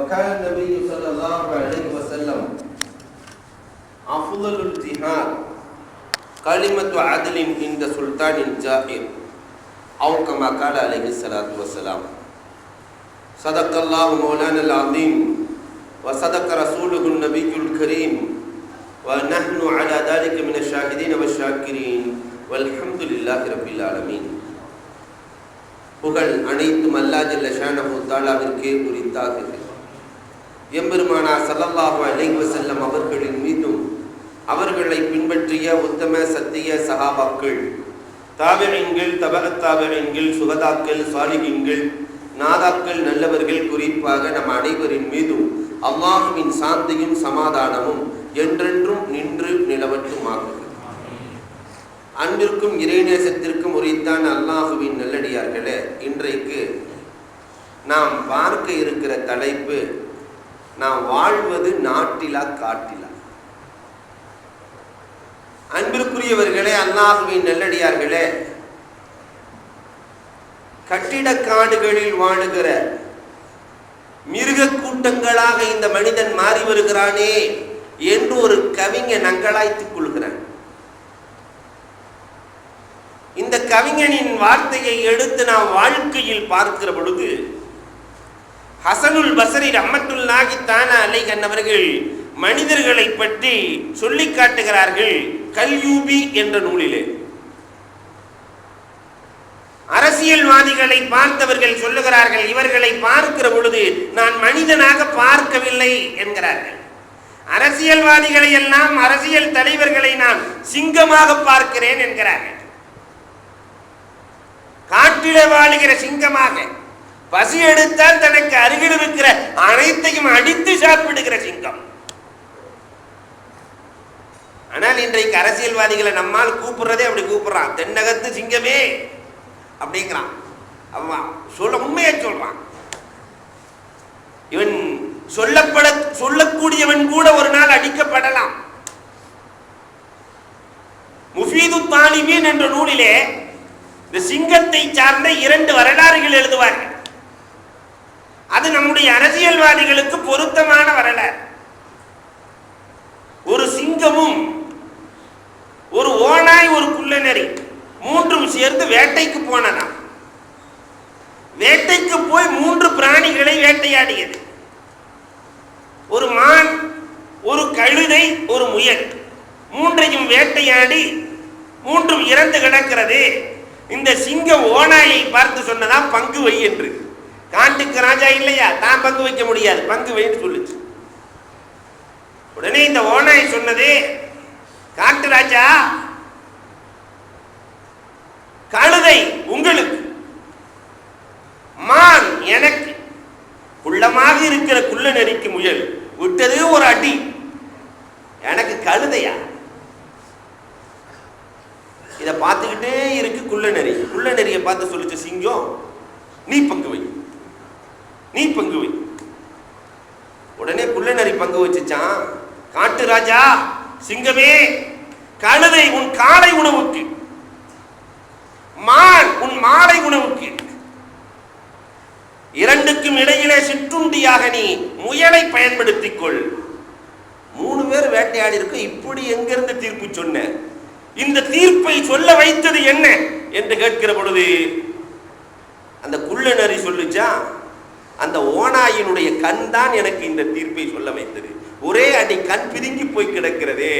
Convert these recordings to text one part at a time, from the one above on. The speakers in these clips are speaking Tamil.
وكان النبي صلى الله عليه وسلم أفضل الجهاد كلمة عدل عند سلطان جائر أو كما قال عليه الصلاة والسلام. صدق الله مولانا العظيم وصدق رسوله النبي الكريم ونحن على ذلك من الشاهدين والشاكرين والحمد لله رب العالمين. புகழ் அனைத்தும் அல்லாஹ் ஜல்ல ஷானஹு தஆலாவிற்கே உரித்தாகுக. எம்பெருமானார் ஸல்லல்லாஹு அலைஹி வஸல்லம் அவர்களின் மீதும் அவர்களை பின்பற்றிய உத்தம சத்திய சஹாபாக்கள், தாபிஈன்கள், தபஅத் தாபிஈன்கள், சுஹதாக்கள், சாலிஹீன்கள், நாதாக்கள், நல்லவர்கள், குறிப்பாக நம் அனைவரின் மீதும் அல்லாஹ்வின் சாந்தியும் சமாதானமும் என்றென்றும் நின்று நிலவட்டுமாகுக. அன்பிற்கும் இறைநேசத்திற்கும் உரித்தான அல்லாஹுவின் நல்லடியார்களே, இன்றைக்கு நாம் பார்க்க இருக்கிற தலைப்பு, நாம் வாழ்வது நாட்டிலா காட்டிலா. அன்பிற்குரியவர்களே, அல்லாஹுவின் நல்லடியார்களே, கட்டிடக்காடுகளில் வாழுகிற மிருக கூட்டங்களாக இந்த மனிதன் மாறி வருகிறானே என்று ஒரு கவிஞன் அங்கலாய்த்துக் கொள்கிறான். இந்த கவிஞனின் வார்த்தையை எடுத்து நாம் வாழ்க்கையில் பார்க்கிற பொழுது, ஹசனுல் பஸரி ரஹ்மத்துல்லாஹி தஆலா அலைஹி அவர்கள் மனிதர்களை பற்றி சொல்லி காட்டுகிறார்கள் கல்யூபி என்ற நூலிலே. அரசியல்வாதிகளை பார்த்தவர்கள் சொல்லுகிறார்கள், இவர்களை பார்க்கிற பொழுது நான் மனிதனாக பார்க்கவில்லை என்கிறார்கள். அரசியல்வாதிகளை எல்லாம், அரசியல் தலைவர்களை நான் சிங்கமாக பார்க்கிறேன் என்கிறார்கள். காட்டிலே வாழுகிற சிங்கமாக, பசி எடுத்தால் தனக்கு அருகில் இருக்கிற அனைத்தையும் அடித்து சாப்பிடுகிற சிங்கம். ஆனால் இன்றைக்கு அரசியல்வாதிகளை நம்மால் கூப்பிடுறதே அப்படி கூப்பிடுறான், தென்னகத்து சிங்கமே அப்படிங்கிறான். அவன் உண்மையை சொல்றான். இவன் சொல்லக்கூடியவன் கூட ஒரு நாள் அடிக்கப்படலாம். முஃபீது தாலிபீன் என்ற நூலிலே இந்த சிங்கத்தை சார்ந்த 2 வரலாறுகள் எழுதுவார்கள். அது நம்முடைய அரசியல்வாதிகளுக்கு பொருத்தமான வரலாறு. ஒரு சிங்கமும் ஒரு ஓநாய், ஒரு குள்ளநரி, 3ம் சேர்ந்து வேட்டைக்கு போனதாம். வேட்டைக்கு போய் 3 பிராணிகளை வேட்டையாடியது. ஒரு மான், ஒரு கழுதை, ஒரு முயல், 3ஐயும் வேட்டையாடி 3ம் இறந்து கிடக்கிறது. இந்த சிங்கம் ஓநாயை பார்த்து சொன்னதான் பங்கு வை என்று. காட்டுக்கு ராஜா இல்லையா, தான் பங்கு வைக்க முடியாது, பங்கு வைன்னு சொல்லுச்சு. உடனே இந்த ஓநாய் சொன்னது, காட்டு ராஜா, கழுதை உங்களுக்கு, மான் எனக்கு, குள்ளமாக இருக்கிற குள்ள நெறிக்கு முயல் விட்டது ஒரு அடி, எனக்கு கழுதையா? இதை பார்த்துக்கிட்டே இருக்கு குள்ளநெறி. குள்ளநெறியை பார்த்து சொல்லிச்சு சிங்கம், நீ பங்கு வை, நீ பங்கு வை. உடனே குள்ளநெறி பங்கு வச்சுச்சான். காட்டு ராஜா, சிங்கமே, கழுதை உன் காலை உணவுக்கு, மான் உன் மாலை உணவுக்கு, 2க்கும் இடையிலே சிற்றுண்டியாக நீ முயலை பயன்படுத்திக் கொள். 3 பேர் வேட்டையாடி இருக்கு. இப்படி எங்கிருந்து தீர்ப்பு சொன்ன? இந்த தீர்ப்பை சொல்ல வைத்தது என்ன என்று கேட்கிற பொழுது அந்த குள்ளநரி சொல்லுச்சா, அந்த ஓநாயினுடைய கண் தான் எனக்கு இந்த தீர்ப்பை சொல்ல வைத்தது. ஒரே அடி கண் பிதுங்கி போய் கிடக்கிறதே,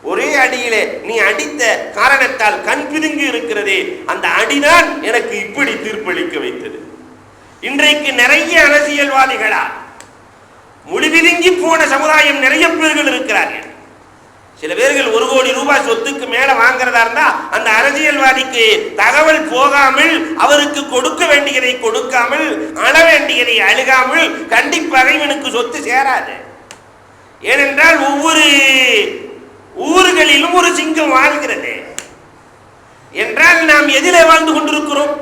ஒரே அடியிலே நீ அடித்த காரணத்தால் கண் பிதுங்கி இருக்கிறதே, அந்த அடிதான் எனக்கு இப்படி தீர்ப்பளிக்க வைத்தது. இன்றைக்கு நிறைய அரசியல்வாதிகளா முடிவிதுங்கி போன சமுதாயம் நிறைய பேர்கள் இருக்கிறார்கள். சில பேர்கள் 1 கோடி ரூபாய் சொத்துக்கு மேல வாங்குறதா இருந்தா அந்த அரசியல்வாதிக்கு தகவல் போகாமல், அவருக்கு கொடுக்க வேண்டியதை கொடுக்காமல், அழ வேண்டியதை அழுகாமல், கண்டிப்பாக இவனுக்கு சொத்து சேராது. ஏனென்றால் ஒவ்வொரு ஊர்களிலும் ஒரு சிங்கம் வாழ்கிறது என்றால் நாம் எதிலே வாழ்ந்து கொண்டிருக்கிறோம்?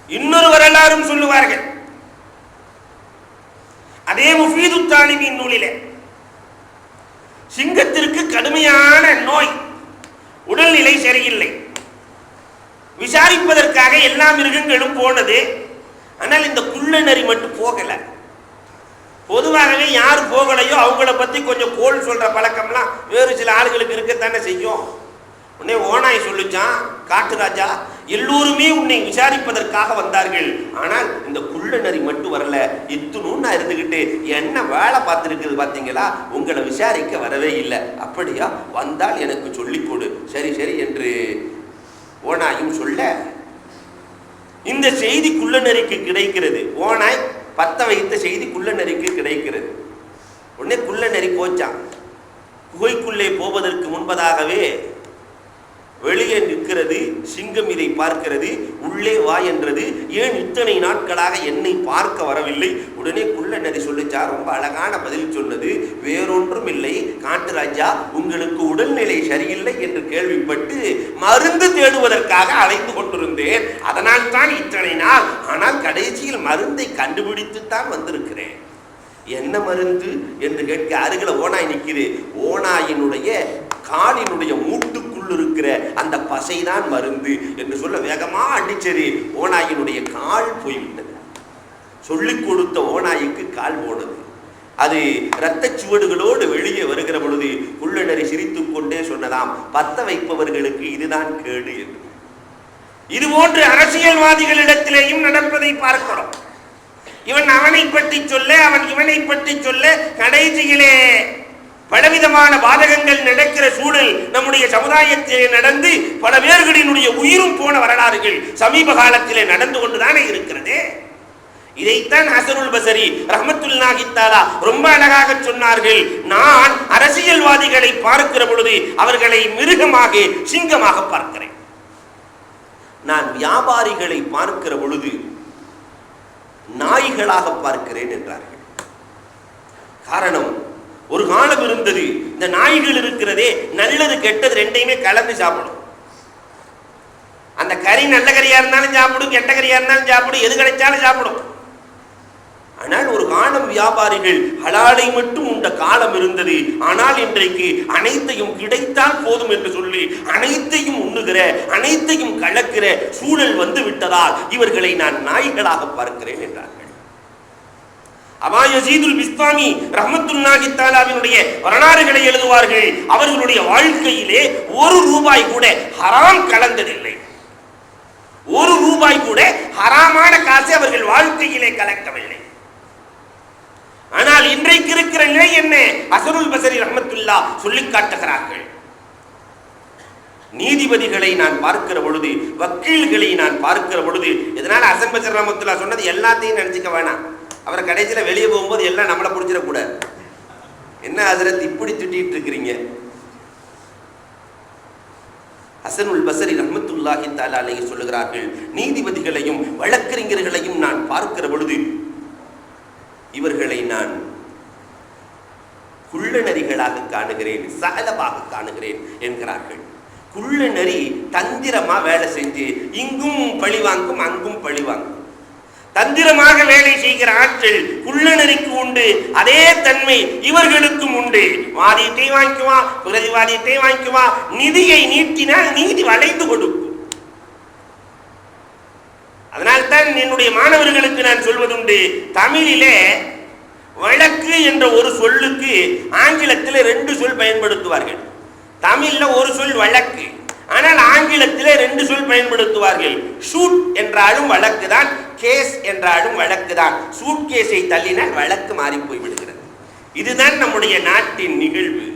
இன்னொரு வரலாறும் சொல்லுவார்கள். அதே முஃபீது தாலிபீன் நூலிலே சிங்கத்திற்கு கடுமையான நோய், உடல்நிலை சரியில்லை. விசாரிப்பதற்காக எல்லா மிருகங்களும் போனது. ஆனால் இந்த குள்ள நரி மட்டும் போகல. பொதுவாகவே யார் போகலையோ அவங்கள பத்தி கொஞ்சம் கோல் சொல்ற பழக்கம்லாம் வேறு சில ஆளுகளுக்கு இருக்கத்தானே செய்யும். உடனே ஓநாய் சொல்லிச்சான், காட்டு ராஜா, எல்லோருமே உன்னை விசாரிப்பதற்காக வந்தார்கள், ஆனால் இந்த குள்ள நரி மட்டும் வரல. இத்துணும் நான் இருந்துகிட்டு என்ன வேலை பார்த்துருக்குது பார்த்தீங்களா, உங்களை விசாரிக்க வரவே இல்லை. அப்படியா, வந்தால் எனக்கு சொல்லிக் கொடு. சரி சரி என்று ஓநாயும் சொல்ல இந்த செய்தி குள்ள நரிக்கு கிடைக்கிறது. ஓநாய் பத்த வைத்த செய்தி குள்ள நரிக்கு கிடைக்கிறது. உடனே குள்ள நரி போச்சான். குகைக்குள்ளே போவதற்கு முன்பதாகவே வெளியே நிற்கிறது சிங்கம். இதை பார்க்கிறது, உள்ளே வா என்றது. ஏன் இத்தனை நாட்களாக என்னை பார்க்க வரவில்லை? உடனே குள்ள நரி சொல்லிச்சா, ரொம்ப அழகான பதில் சொன்னது. வேறொன்றும் இல்லை காட்டு ராஜா, உங்களுக்கு உடல்நிலை சரியில்லை என்று கேள்விப்பட்டு மருந்து தேடுவதற்காக அழைத்து கொண்டிருந்தேன், அதனால் தான் இத்தனை நாள். ஆனால் கடைசியில் மருந்தை கண்டுபிடித்துத்தான் வந்திருக்கிறேன். என்ன மருந்து என்று கேட்க அருகில ஓநாய் நிற்குது. ஓநாயினுடைய காலினுடைய மூட்டுக்குள் இருக்கிற அந்த பசைதான் மருந்து என்று சொல்ல வேகமா அடிச்சது. ஓநாயினுடைய கால் போய்விட்டது. சொல்லிக் கொடுத்த ஓநாய்க்கு கால் போனது. அது இரத்த சுவடுகளோடு வெளியே வருகிற பொழுது குள்ள நரி சிரித்துக் கொண்டே சொன்னதாம், பத்த வைப்பவர்களுக்கு இதுதான் கேடு என்று. இது போன்று அரசியல்வாதிகளிடத்திலேயும் நடப்பதை பார்க்கிறோம். இவன் அவனை பற்றி சொல்ல, அவன் இவனை பற்றி சொல்ல, கடைசியிலே பலவிதமான பாதகங்கள் நடக்கிற சூழல் நம்முடைய சமுதாயத்திலே நடந்து பல பேர்களினுடைய உயிரும் போன வரலாறுகள் சமீப காலத்திலே நடந்து கொண்டுதானே இருக்கிறது. இதைத்தான் ஹசனுல் பஸரி ரஹ்மத்துல்லாஹி தஆலா ரொம்ப அழகாக சொன்னார்கள். நான் அரசியல்வாதிகளை பார்க்கிற பொழுது அவர்களை மிருகமாக, சிங்கமாக பார்க்கிறேன். நான் வியாபாரிகளை பார்க்கிற பொழுது நாய்களாக பார்க்கிறேன் என்றார்கள். காரணம், ஒரு காலம் இருந்தது, இந்த நாய்கள் இருக்கிறதே நல்லது கெட்டது ரெண்டையுமே கலந்து சாப்பிடும். அந்த கறி நல்ல கறியா இருந்தாலும் சாப்பிடும், கெட்ட கறியா இருந்தாலும் சாப்பிடும், எது கிடைச்சாலும் சாப்பிடும். ஆனால் ஒரு காலம் வியாபாரிகள் ஹலாலை மட்டும் உண்ட காலம் இருந்தது. ஆனால் இன்றைக்கு அனைத்தையும் கிடைத்தால் போதும் என்று சொல்லி அனைத்தையும் உண்ணுகிற, அனைத்தையும் கலக்கிற சூழல் வந்து விட்டதால் இவர்களை நான் நாய்களாக பார்க்கிறேன் என்றார்கள். அபா யஸீதுல் பிஸ்தாமி ரஹ்மத்துல்லாஹி தஆலாவினுடைய வரலாறுகளை எழுதுவார்கள். அவர்களுடைய வாழ்க்கையிலே ₹1 கூட ஹராம் கலந்ததில்லை. ₹1 கூட ஹராமான காசை அவர்கள் வாழ்க்கையிலே கலக்கவில்லை. ஆனால் இன்றைக்கு இருக்கிற நிலை என்ன? ஹசனுல் பஸரி ரஹ்மத்துல்லாஹ் சொல்லி காட்டுகிறார்கள். நீதிபதிகளை நான் பார்க்கிற பொழுது, வக்கீல்களை நான் பார்க்கிற பொழுது, இதனால ஹசன் பஸரி ரஹ்மத்துல்லாஹ் சொன்னது எல்லாத்தையும் நினைச்சுக்க வேணாம். அவர் கடைசியில் வெளியே போகும்போது எல்லாம் நம்மளை பிடிச்சிடக்கூடாது. என்ன ஹசரத் இப்படி திட்டிட்டு இருக்கிறீங்க? ஹசனுல் பஸரி ரஹ்மத்துல்லாஹி தஆலா அலைஹி சொல்லுகிறார்கள், நீதிபதிகளையும் வழக்கறிஞர்களையும் நான் பார்க்கிற பொழுது இவர்களை நான் குள்ள நரிகளாக காணுகிறேன், சகலமாக காணுகிறேன் என்கிறார்கள். குள்ள நரி தந்திரமா வேலை செஞ்சு இங்கும் பழிவாங்கும், அங்கும் பழிவாங்கும். தந்திரமாக வேலை செய்கிற ஆற்றல் குள்ள நரிக்கு உண்டு. அதே தன்மை இவர்களுக்கும் உண்டு. வாதியத்தை வாங்கிக்குவான், பிரதிவாதியத்தை வாங்கிக்குவான். நிதியை நீட்டினால் நீதி வளைந்து கொடுக்கும். அதனால்தான் என்னுடைய மாணவர்களுக்கு நான் சொல்வதுண்டு, தமிழிலே வழக்கு என்ற ஒரு சொல்லுக்கு ஆங்கிலத்தில் 2 சொல் பயன்படுத்துவார்கள். தமிழ்ல ஒரு சொல் வழக்கு, ஆனால் ஆங்கிலத்திலே 2 சொல் பயன்படுத்துவார்கள். ஷூட் என்றாலும் வழக்கு தான், கேஸ் என்றாலும் வழக்கு தான். சூட் கேஸை தள்ளினால் வழக்கு மாறி போய் விடுகிறது. இதுதான் நம்முடைய நாட்டின் நிகழ்வு.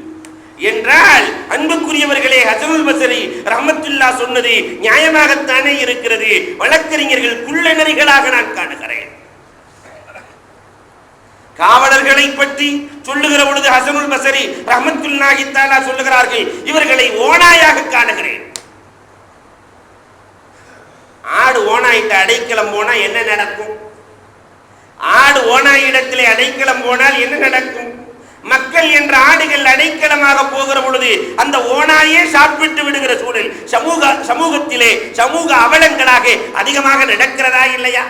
என்றால் அன்புக்குரியவர்களே, ஹசனுல் பஸரி ரஹ்மத்துல்லாஹ் சொன்னது நியாயமாகத்தானே இருக்கிறது. வழக்கறிஞர்கள் குள்ள நரிகளாக நான் காணுகிறேன். காவலர்களை பற்றி சொல்லுகிற பொழுது ஹசனுல் பஸரி ரஹ்மத்துல்லாஹி தஆலா சொல்லுகிறார்கள், இவர்களை ஓநாயாக காணுகிறேன். ஆடு ஓநாயிட்ட அடைக்கலம் போனா என்ன நடக்கும்? ஆடு ஓநாயிடத்திலே அடைக்கலம் போனால் என்ன நடக்கும்? மக்கள் என்ற ஆடுகள் அடைக்கலமாக போகிற பொழுது அந்த ஓநாயே சாப்பிட்டு விடுகிற சூழல் சமூகத்திலே சமூக அவலங்களாக அதிகமாக நடக்கிறதா இல்லையா?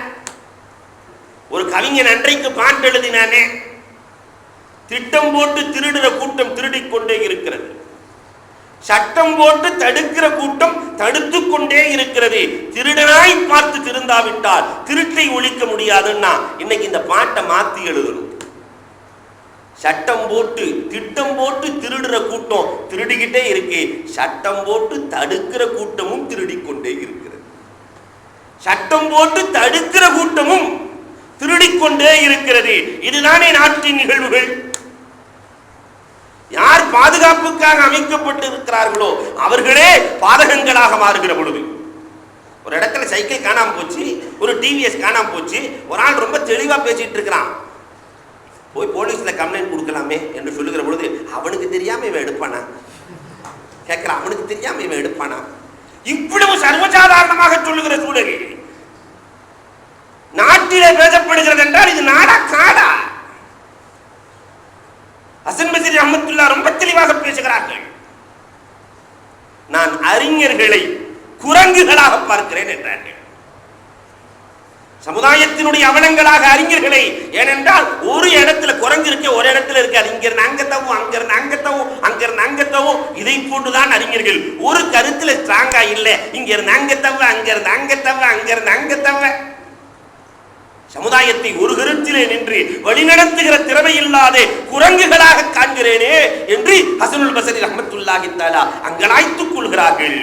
ஒரு கவிஞன் அன்றைக்கு பாட்டு எழுதினானே, திட்டம் போட்டு திருடுற கூட்டம் திருடிக்கொண்டே இருக்கிறது. சட்டம் போட்டு தடுக்கிற கூட்டம் தடுத்து கொண்டே இருக்கிறது. திருடனாய் பார்த்து திருந்தாவிட்டால் திருட்டை ஒழிக்க முடியாதுன்னா இன்னைக்கு இந்த பாட்டை மாத்தி எழுதணும். சட்டம் போட்டு திட்டம் போட்டு திருடுற கூட்டம் திருடிக்கிட்டே இருக்கு, சட்டம் போட்டு தடுக்கிற கூட்டமும் திருடிக்கொண்டே இருக்கிறது. சட்டம் போட்டு தடுக்கிற கூட்டமும் திருடிக்கொண்டே இருக்கிறது. இதுதானே நாட்டின் நிகழ்வுகள். யார் பாதுகாப்புக்காக அமைக்கப்பட்டு இருக்கிறார்களோ அவர்களே பாதகங்களாக மாறுகிற பொழுது, ஒரு இடத்துல சைக்கிள் காணாம போச்சு, ஒரு டிவிஎஸ் காணாம போச்சு, ஒரு ஆள் ரொம்ப தெளிவா பேசிட்டு இருக்கிறான், போய் போலீஸ்ல கம்ப்ளைண்ட் கொடுக்கலாமே என்று சொல்லுகிற பொழுது அவனுக்கு தெரியாம இவன் எடுப்பானா கேட்கிறான், அவனுக்கு தெரியாம இவன் எடுப்பானா? இவ்வளவு சர்வசாதாரணமாக சொல்லுகிற சூழலில் நாட்டிலே பேசப்படுகிறது என்றால் இது நாடா காடா? ஹசன் பஸ்ரி ரஹ்மத்துல்லாஹ் ரொம்ப தெளிவாக பேசுகிறார்கள். நான் அறிஞர்களை குரங்குகளாக பார்க்கிறேன் என்றார்கள். சமுதாயத்தினுடைய அவலங்களாக அறிஞர்களை. ஏனென்றால் ஒரு இடத்துல குரங்கு இருக்க, ஒரு இடத்துல இருக்காது. இங்கிருந்து அங்கத்தவும், அங்கிருந்து அங்கத்தவும், அங்கிருந்து அங்கத்தவும். இதை போட்டுதான் அறிஞர்கள். ஒரு கருத்துல ஸ்ட்ராங்கா இல்லை. இங்கிருந்து அங்கத்தவ, அங்கிருந்து அங்கத்தவ, அங்கிருந்து அங்கத்தவ. சமுதாயத்தை ஒரு கருத்திலே நின்று வழிநடத்துகிற திறமை இல்லாத குரங்குகளாக காண்கிறேனே என்று ஹசனுல் பஸ்ரி ரஹ்மத்துல்லாஹி தஆலா அங்கலாய்த்துக் கொள்கிறார்கள்.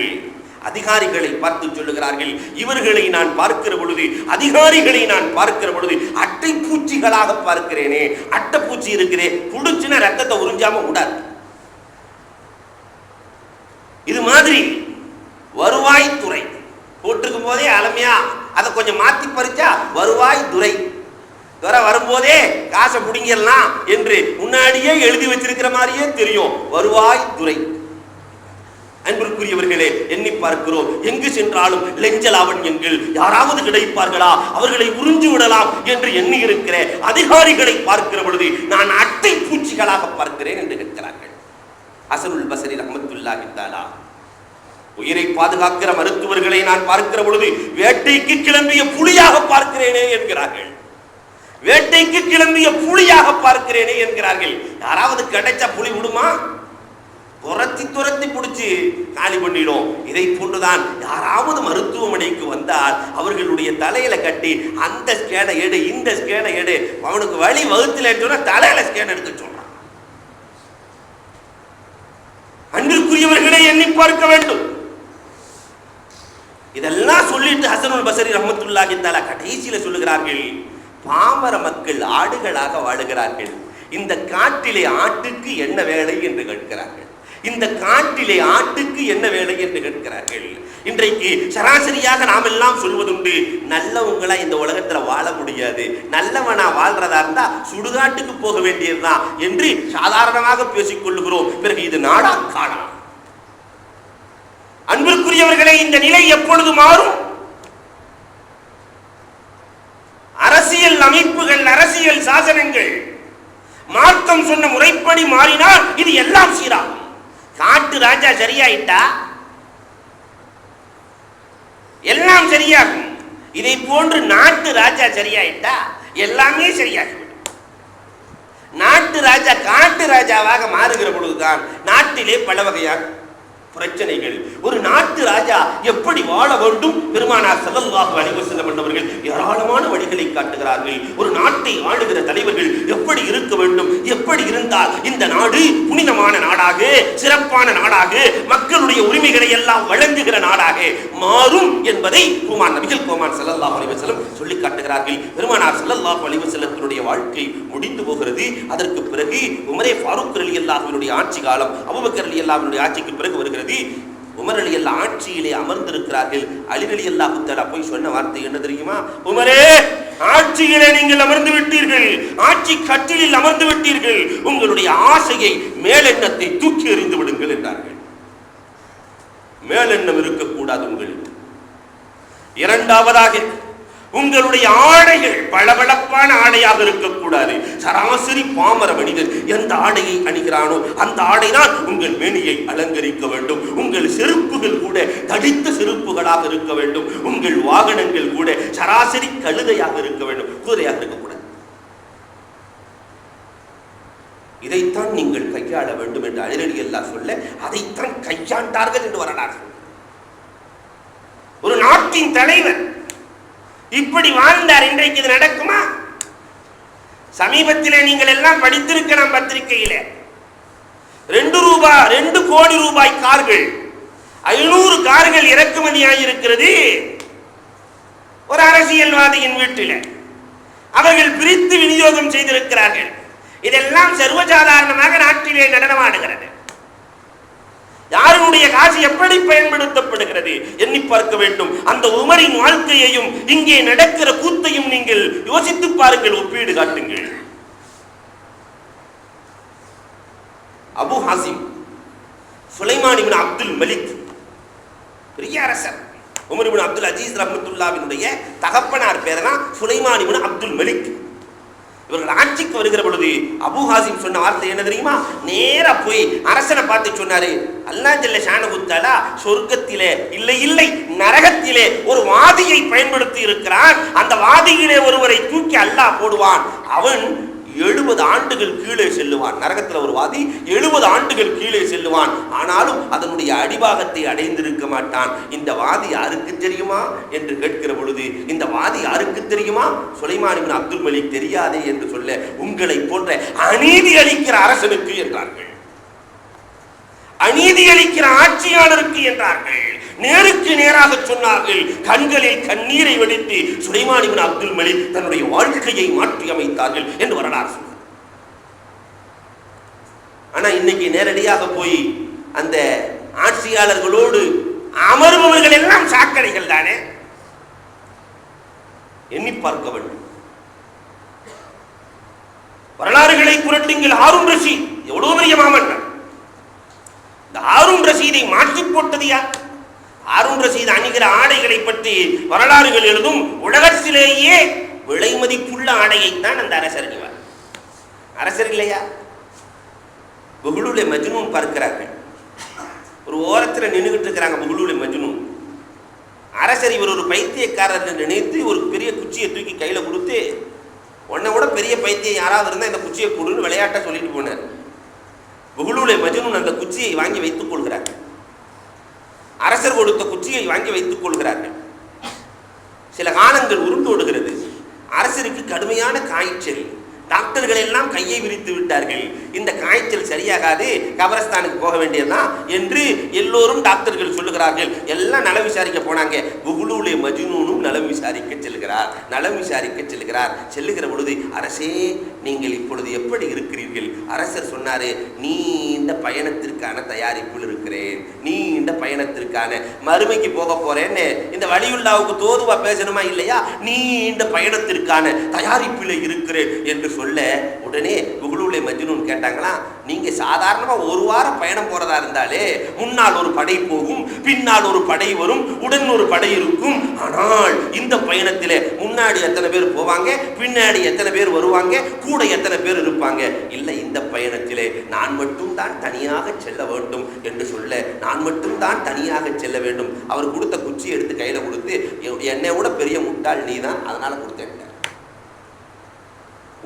அதிகாரிகளை பார்த்து சொல்லுகிறார்கள், இவர்களை நான் பார்க்கிற பொழுது, அதிகாரிகளை நான் பார்க்கிற பொழுது அட்டை பூச்சிகளாக பார்க்கிறேனே. அட்டை பூச்சி இருக்கிறே, குடிச்சுனா ரத்தத்தை உறிஞ்சாம விடாது. இது மாதிரி வருவாய்த்துறை போட்டிருக்கும் போதே அலமையா அதை கொஞ்சம் மாத்தி பறிச்சா வருவாய் துறை வரும்போதே காசை பிடிங்கலாம் என்று முன்னாடியே எழுதி வச்சிருக்கிற மாதிரியே தெரியும். வருவாய் துறை. அன்பிற்குரியவர்களே, எண்ணி பார்க்கிறோம், எங்கு சென்றாலும் லஞ்ச லாவண்யங்கள். யாராவது கிடைப்பார்களா, அவர்களை உறிஞ்சு விடலாம் என்று எண்ணி இருக்கிற அதிகாரிகளை பார்க்கிற பொழுது நான் அட்டை பூச்சிகளாக பார்க்கிறேன் என்று கேட்கிறார்கள். ஹசனுல் பஸ்ரி ரஹ்மத்துல்லாஹி தஆலா உயிரை பாதுகாக்கிற மருத்துவர்களை நான் பார்க்கிற பொழுது வேட்டைக்கு கிளம்பிய புலியாக பார்க்கிறேனே என்கிறார்கள். வேட்டைக்கு கிளம்பிய புலியாக பார்க்கிறேனே என்கிறார்கள். யாராவது கிடைச்சா புலி விடுமா? துரத்தி துரத்தி பிடிச்சி காலி பண்ணிடும். இதை போன்றுதான் யாராவது மருத்துவமனைக்கு வந்தால் அவர்களுடைய தலையில கட்டி அந்த ஸ்கேனை எடு, இந்த ஸ்கேனை எடு, அவனுக்கு வழி வகுத்துல தலையில ஸ்கேன் எடுக்க சொல்றான். அன்பிற்குரியவர்களை எண்ணி பார்க்க வேண்டும். இதெல்லாம் சொல்லிட்டு ஹசனுல் பஸ்ரி ரஹ்மத்துல்லாஹி தஆலா கடைசியில சொல்லுகிறார்கள், பாமர மக்கள் ஆடுகளாக வாழுகிறார்கள். இந்த காட்டிலே ஆட்டுக்கு என்ன வேலை என்று கேட்கிறார்கள். இந்த காட்டிலே ஆட்டுக்கு என்ன வேலை என்று கேட்கிறார்கள். இன்றைக்கு சராசரியாக நாம் எல்லாம் சொல்வதுண்டு, நல்லவங்களா இந்த உலகத்துல வாழ முடியாது, நல்லவனா வாழ்றதா இருந்தா சுடுகாட்டுக்கு போக வேண்டியதுதான் என்று சாதாரணமாக பேசிக் கொள்ளுகிறோம். பிறகு இது நாடா காடா? அன்பிற்குரியவர்களே, இந்த நிலை எப்பொழுது மாறும்? அரசியல் அமைப்புகள், அரசியல் சாசனங்கள் மார்க்கம் சொன்ன முறைப்படி மாறினால் இது எல்லாம் சீராகும். காட்டு ராஜா சரியாயிட்டா எல்லாம் சரியாகும். இதை போன்று நாட்டு ராஜா சரியாயிட்டா எல்லாமே சரியாகிவிடும். நாட்டு ராஜா காட்டு ராஜாவாக மாறுகிற பொழுதுதான் நாட்டிலே பல வகையான பிரச்சனைகள். ஒரு நாட்டு ராஜா எப்படி வாழ வேண்டும்? பெருமானார் ஸல்லல்லாஹு அலைஹி வஸல்லம் அவர்கள் ஏராளமான வழிகளை காட்டுகிறார்கள். ஒரு நாட்டை ஆளுகிற தலைவர்கள் எப்படி இருக்க வேண்டும், எப்படி இருந்தால் இந்த நாடு புனிதமான நாடாக, சிறப்பான நாடாக, மக்களுடைய உரிமைகளை எல்லாம் வழங்குகிற நாடாக மாறும் என்பதை நபிகள் கோமான் ஸல்லல்லாஹு அலைஹி வஸல்லம் சொல்லி காட்டுகிறார்கள். பெருமானார் ஸல்லல்லாஹு அலைஹி வஸல்லத்தினுடைய வாழ்க்கை முடிந்து போகிறது. அதற்கு பிறகு உமரே ஃபாரூக் ரலியல்லாஹு அன்ஹுடைய ஆட்சி காலம், அபூபக்கர் ரலியல்லாஹு அன்ஹுடைய ஆட்சிக்கு பிறகு வருகிறது. உமர் ரலியல்லாஹு ஆட்சியிலே அமர்ந்திருக்கிறார்கள். அலி ரலியல்லாஹு தஆலா போய் சொன்ன வார்த்தை என்ன தெரியுமா? உமரே, ஆட்சியிலே நீங்கள் அமர்ந்து விட்டீர்கள், ஆட்சி கட்டிலில் அமர்ந்து விட்டீர்கள், உங்களுடைய ஆசையை, மேலெண்ணத்தை தூக்கி எறிந்து விடுங்கள் என்றார்கள். மேலெண்ணம் இருக்கக்கூடாது உங்களுக்கு. இரண்டாவதாக, உங்களுடைய ஆடைகள் பளபளப்பான ஆடையாக இருக்கக்கூடாது. சராசரி பாமர மனிதன் எந்த ஆடையை அணிகிறானோ அந்த ஆடைதான் உங்கள் மேனியை அலங்கரிக்க வேண்டும். உங்கள் செருப்புகள் கூட தடித்த செருப்புகளாக இருக்க வேண்டும். உங்கள் வாகனங்கள் கூட சராசரி கழுதையாக இருக்க வேண்டும், குதிரையாக இருக்கக்கூடாது. இதைத்தான் நீங்கள் கையாள வேண்டும் என்று அலி ரலியல்லாஹு சொல்ல அதைத்தான் கையாண்டார்கள் என்று வரலாறு. ஒரு நாட்டின் தலைவர் இப்படி வாழ்ந்தார். இன்றைக்கு இது நடக்குமா? சமீபத்திலே நீங்கள் எல்லாம் படித்திருக்கலாம் பத்திரிகையில 2 கோடி ரூபாய் கார்கள் 500 கார்கள் இறக்குமதியாகியிருக்கிறது ஒரு அரசியல்வாதியின் வீட்டில். அவர்கள் பிரித்து விநியோகம் செய்திருக்கிறார்கள். இதெல்லாம் சர்வசாதாரணமாக நாட்டிலே நடனமாடுகிறது. யாருடைய காசு எப்படி பயன்படுத்தப்படுகிறது எண்ணி பார்க்க வேண்டும். அந்த உமரின் வாழ்க்கையையும் இங்கே நடக்கிற கூத்தையும் நீங்கள் யோசித்து பாருங்கள், ஒப்பீடு காட்டுங்கள். அபு ஹாசிம் சுலைமான் இப்னு அப்துல் மலிக் பெரிய அரசர். உமர் இப்னு அப்துல் அஜீஸ் ரஹ்மத்துல்லாஹ்வினுடைய தகப்பனார் பேரனா சுலைமான் இப்னு அப்துல் மலிக். இவர்கள் ஆட்சிக்கு வருகிற பொழுது அபு ஹாசிம் சொன்ன வார்த்தை என்ன தெரியுமா? நேரா போய் அரசனை பார்த்து சொன்னாரு, அல்லாஹ் ஜல்ல ஷானஹு தஆலா சொர்க்கத்திலே இல்லை நரகத்திலே ஒரு வாதியை பயன்படுத்தி இருக்கிறான். அந்த வாதியிலே ஒருவரை தூக்கி அல்லாஹ் போடுவான். அவன் 70 ஆண்டுகள் கீழே செல்லுவான். நரகத்தில் ஒரு வாதி 70 ஆண்டுகள் கீழே செல்லுவான். ஆனாலும் அதனுடைய அடிபாகத்தை அடைந்திருக்க மாட்டான். இந்த வாதி யாருக்கு தெரியுமா என்று கேட்கிற பொழுது, இந்த வாதி யாருக்கு தெரியுமா? சுலைமான் இப்னு அப்துல் மலிக் தெரியாதே என்று சொல்ல, உங்களை போன்ற அநீதி அளிக்கிற அரசனுக்கு என்றார்கள், அநீதி அளிக்கிற ஆட்சியாளருக்கு என்றார்கள். நேருக்கு நேராக சொன்னார்கள். கண்களில் கண்ணீரை வடித்து சுலைமான் இப்னு அப்துல் மலிக் தன்னுடைய வாழ்க்கையை மாற்றி அமைத்தார்கள் என்று வரலாறு சொல்றார். ஆனா இன்னைக்கு நேரடியாக போய் அந்த ஆட்சியாளர்களோடு அமர்பவர்கள் எல்லாம் சாக்கடைகள் தானே. எண்ணி பார்க்க வேண்டும். வரலாறுகளை புரட்டுங்கள். ஹாரூன் ரஷீத் எவ்வளவு பெரிய மாமன்னர். இந்த ஹாரூன் ரஷீதை மாற்றி போட்டது யார்? ஹாரூன் ரஷீத் அணிகிற ஆடைகளை பற்றி வரலாறுகள் எழுதும். உலகத்திலேயே விலை மதிப்புள்ள ஆடையைத்தான் அந்த அரசர் அணிவார். அரசர் இல்லையா? புஹ்லூலே மஜ்னூன் பார்க்கிறார்கள். ஒரு ஓரத்தில் நின்றுகிட்டு இருக்கிறாங்க புஹ்லூலே மஜ்னூன். அரசர் இவர் ஒரு பைத்தியக்காரர் நினைத்து ஒரு பெரிய குச்சியை தூக்கி கையில் கொடுத்து, உன்னை விட பெரிய பைத்தியம் யாராவது இருந்தால் இந்த குச்சியை கொடுன்னு விளையாட்ட சொல்லிட்டு போனார். புஹ்லூலே மஜ்னூன் அந்த குச்சியை வாங்கி வைத்துக் கொள்கிறார்கள். அரசர் கொடுத்த குச்சியை வாங்கி வைத்துக் கொள்கிறார்கள். சில காலங்கள் உருண்டோடுகிறது. அரசருக்கு கடுமையான காய்ச்சல். டாக்டர்கள் எல்லாம் கையை விரித்து விட்டார்கள். இந்த காய்ச்சல் சரியாகாது, கபரஸ்தானுக்கு போக வேண்டியதுதான் என்று எல்லோரும் டாக்டர்கள் சொல்லுகிறார்கள். எல்லாம் நலம் விசாரிக்க போனாங்க. புஹ்லூலே மஜ்னூனும் நலம் விசாரிக்க செல்கிறார். செல்லுகிற பொழுது, அரசே நீங்கள் இப்பொழுது எப்படி இருக்கிறீர்கள்? அரசர் சொன்னாரு, நீண்ட பயணத்திற்கான தயாரிப்பில் இருக்கிறேன். நீண்ட பயணத்திற்கான மறுமைக்கு போக போறேன்னு இந்த வலியுல்லாவுக்கு தோதுவா பேசணுமா இல்லையா? நீண்ட பயணத்திற்கான தயாரிப்பில் இருக்கிறேன் என்று சொல்ல, உடனே புஹ்லூலே மஜ்னூன் கேட்டாங்களா, நீங்க சாதாரணமா ஒரு வாரம் பயணம் போறதா இருந்தாலே முன்னால் ஒரு படை போகும், பின்னால் ஒரு படை வரும், உடன் ஒரு படை இருக்கும். ஆனால் இந்த பயணத்திலே முன்னாடி எத்தனை பேர் போவாங்க, பின்னாடி எத்தனை பேர் வருவாங்க, கூட எத்தனை பேர் இருப்பாங்க? இல்லை, இந்த பயணத்திலே நான் மட்டும் தான் தனியாக செல்ல வேண்டும் என்று சொல்ல, நான் மட்டும் தான் தனியாக செல்ல வேண்டும். அவர் கொடுத்த குச்சி எடுத்து கையில கொடுத்து, என்னை விட பெரிய முட்டாள் நீ தான், அதனால கொடுத்தேன்.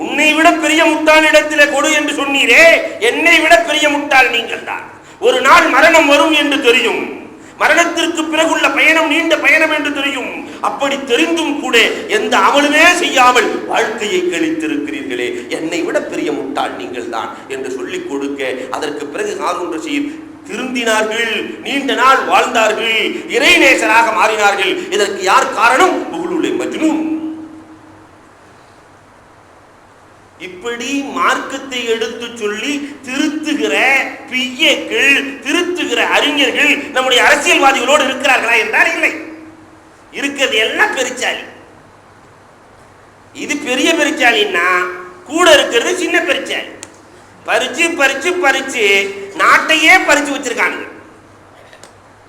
உன்னை விட பெரிய முட்டாள் இடத்திலே கொடு என்று சொன்னீரே, என்னை விட பெரிய முட்டாள் நீங்கள் தான். ஒரு நாள் மரணம் வரும் என்று தெரியும், மரணத்திற்கு பிறகுள்ள பயணம் நீண்ட பயணம் என்று தெரியும். அப்படி தெரிந்தும் கூட எந்த அமலுமே செய்யாமல் வாழ்க்கையை கழித்திருக்கிறீர்களே, என்னை விட பெரிய முட்டாள் நீங்கள் தான் என்று சொல்லிக் கொடுக்க, அதற்கு பிறகு ஹாரூன் ரஷீத் திருந்தினார்கள், நீண்ட நாள் வாழ்ந்தார்கள், இறைநேசராக மாறினார்கள். இதற்கு யார் காரணம்? புஹ்லூலே மஜ்னூன். இப்படி மார்க்கத்தை எடுத்து சொல்லி திருத்துகிற பிய்யக்கள், திருத்துகிற அறிஞர்கள் நம்முடைய அரசியல்வாதிகளோடு இருக்கிறார்களா என்றால் இல்லை. இருக்கிறது எல்லாம் பெருச்சாலி. இது பெரிய பெருச்சாலின்னா கூட இருக்கிறது சின்ன பெருச்சாலி. பறிச்சு பறிச்சு பறிச்சு நாட்டையே பறிச்சு வச்சிருக்காங்க.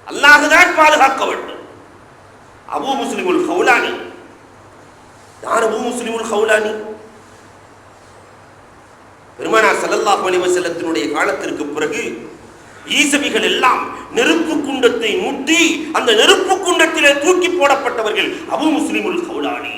அல்லாஹ்தான் பாதுகாக்க வேண்டும். அபூ முஸ்லிமுல் ஹவுலானி யார்? அபூ முஸ்லிமுல் ஹவுலானி பெருமானார் ஸல்லல்லாஹு அலைஹி வஸல்லத்தினுடைய காலத்திற்கு பிறகு ஈசவிகள் எல்லாம் நெருப்பு குண்டத்தை முட்டி அந்த நெருப்பு குண்டத்திலே தூக்கி போடப்பட்டவர்கள் அபூ முஸ்லிமுல் ஹவுலானி.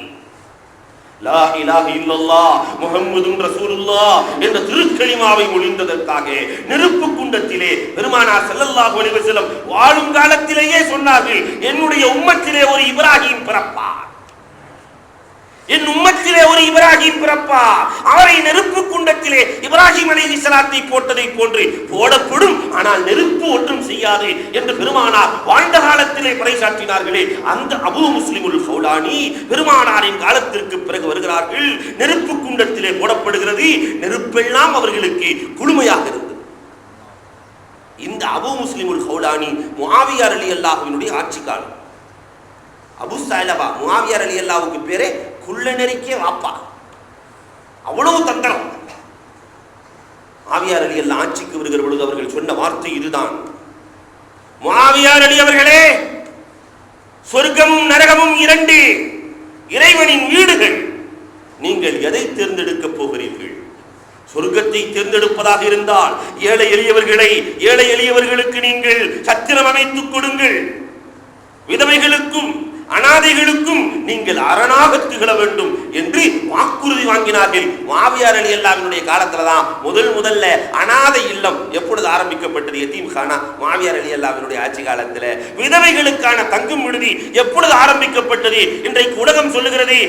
லா இலாஹ இல்லல்லாஹ் முஹம்மதுன் ரசூலுல்லாஹ் என்ற திருக்கலிமாவை மொழிந்ததற்காக நெருப்பு குண்டத்திலே பெருமானார் ஸல்லல்லாஹு அலைஹி வஸல்லம் வாழும் காலத்திலேயே சொன்னார்கள், என்னுடைய உம்மத்திலே ஒரு இப்ராஹிம் பிறப்பார், என் உம்மத்திலே ஒரு இப்ராஹிம் பிறப்பார், அவரை நெருப்பு குண்டத்திலே இப்ராஹிம் அலைஹிஸ்ஸலாத்தை போட்டதை போன்று போடப்படும், ஆனால் நெருப்பு ஒன்றும் செய்யாது என்று பெருமானார் வாழ்ந்த காலத்திலே பறைசாற்றினார்களே, அந்த அபூ முஸ்லிமுல் ஹௌலானி பெருமானாரின் காலத்திற்கு பிறகு வருகிறார்கள். நெருப்பு குண்டத்திலே போடப்படுகிறது, நெருப்பெல்லாம் அவர்களுக்கு குளுமையாக இருந்தது. இந்த அபூ முஸ்லிமுல் ஹௌலானி முஆவியா ரலியல்லாஹு அன்ஹுடைய ஆட்சி காலம். அபூ ஸலபா முஆவியா ரலியல்லாஹுவுக்கு பேரே குள்ள நெறிக்கே வாப்பா, அவ்வளவு தந்திரம். முஆவியா ரலியல்லாஹு ஆட்சிக்கு வருகிற பொழுது அவர்கள் சொன்ன வார்த்தை இதுதான், முஆவியா ரலி அவர்களே, சொர்க்கமும் நரகமும் இரண்டு, இறைவனின் வீடுகள், நீங்கள் எதை தேர்ந்தெடுக்க போகிறீர்கள்? சொர்க்கத்தை தேர்ந்தெடுப்பதாக இருந்தால் ஏழை எளியவர்களுக்கு நீங்கள் சத்திரம் அமைத்துக் கொடுங்கள், விதவைகளுக்கும் அனாதைகளுக்கும் நீங்கள் அரணாக திகழ வேண்டும் என்று வாக்குறுதி வாங்கினார்கள். முஆவியா ரலியல்லாஹு அன்ஹுடைய காலத்துல தான் முதல்ல அனாதை இல்லம் எப்பொழுது ஆரம்பிக்கப்பட்டது? யதீம் கானா முஆவியா ரலியல்லாஹு அன்ஹுடைய ஆட்சி காலத்துல. விதவைகளுக்கான தங்கும் விடுதி எப்பொழுது ஆரம்பிக்கப்பட்டது? இன்றைக்கு உலகம் சொல்லுகிறது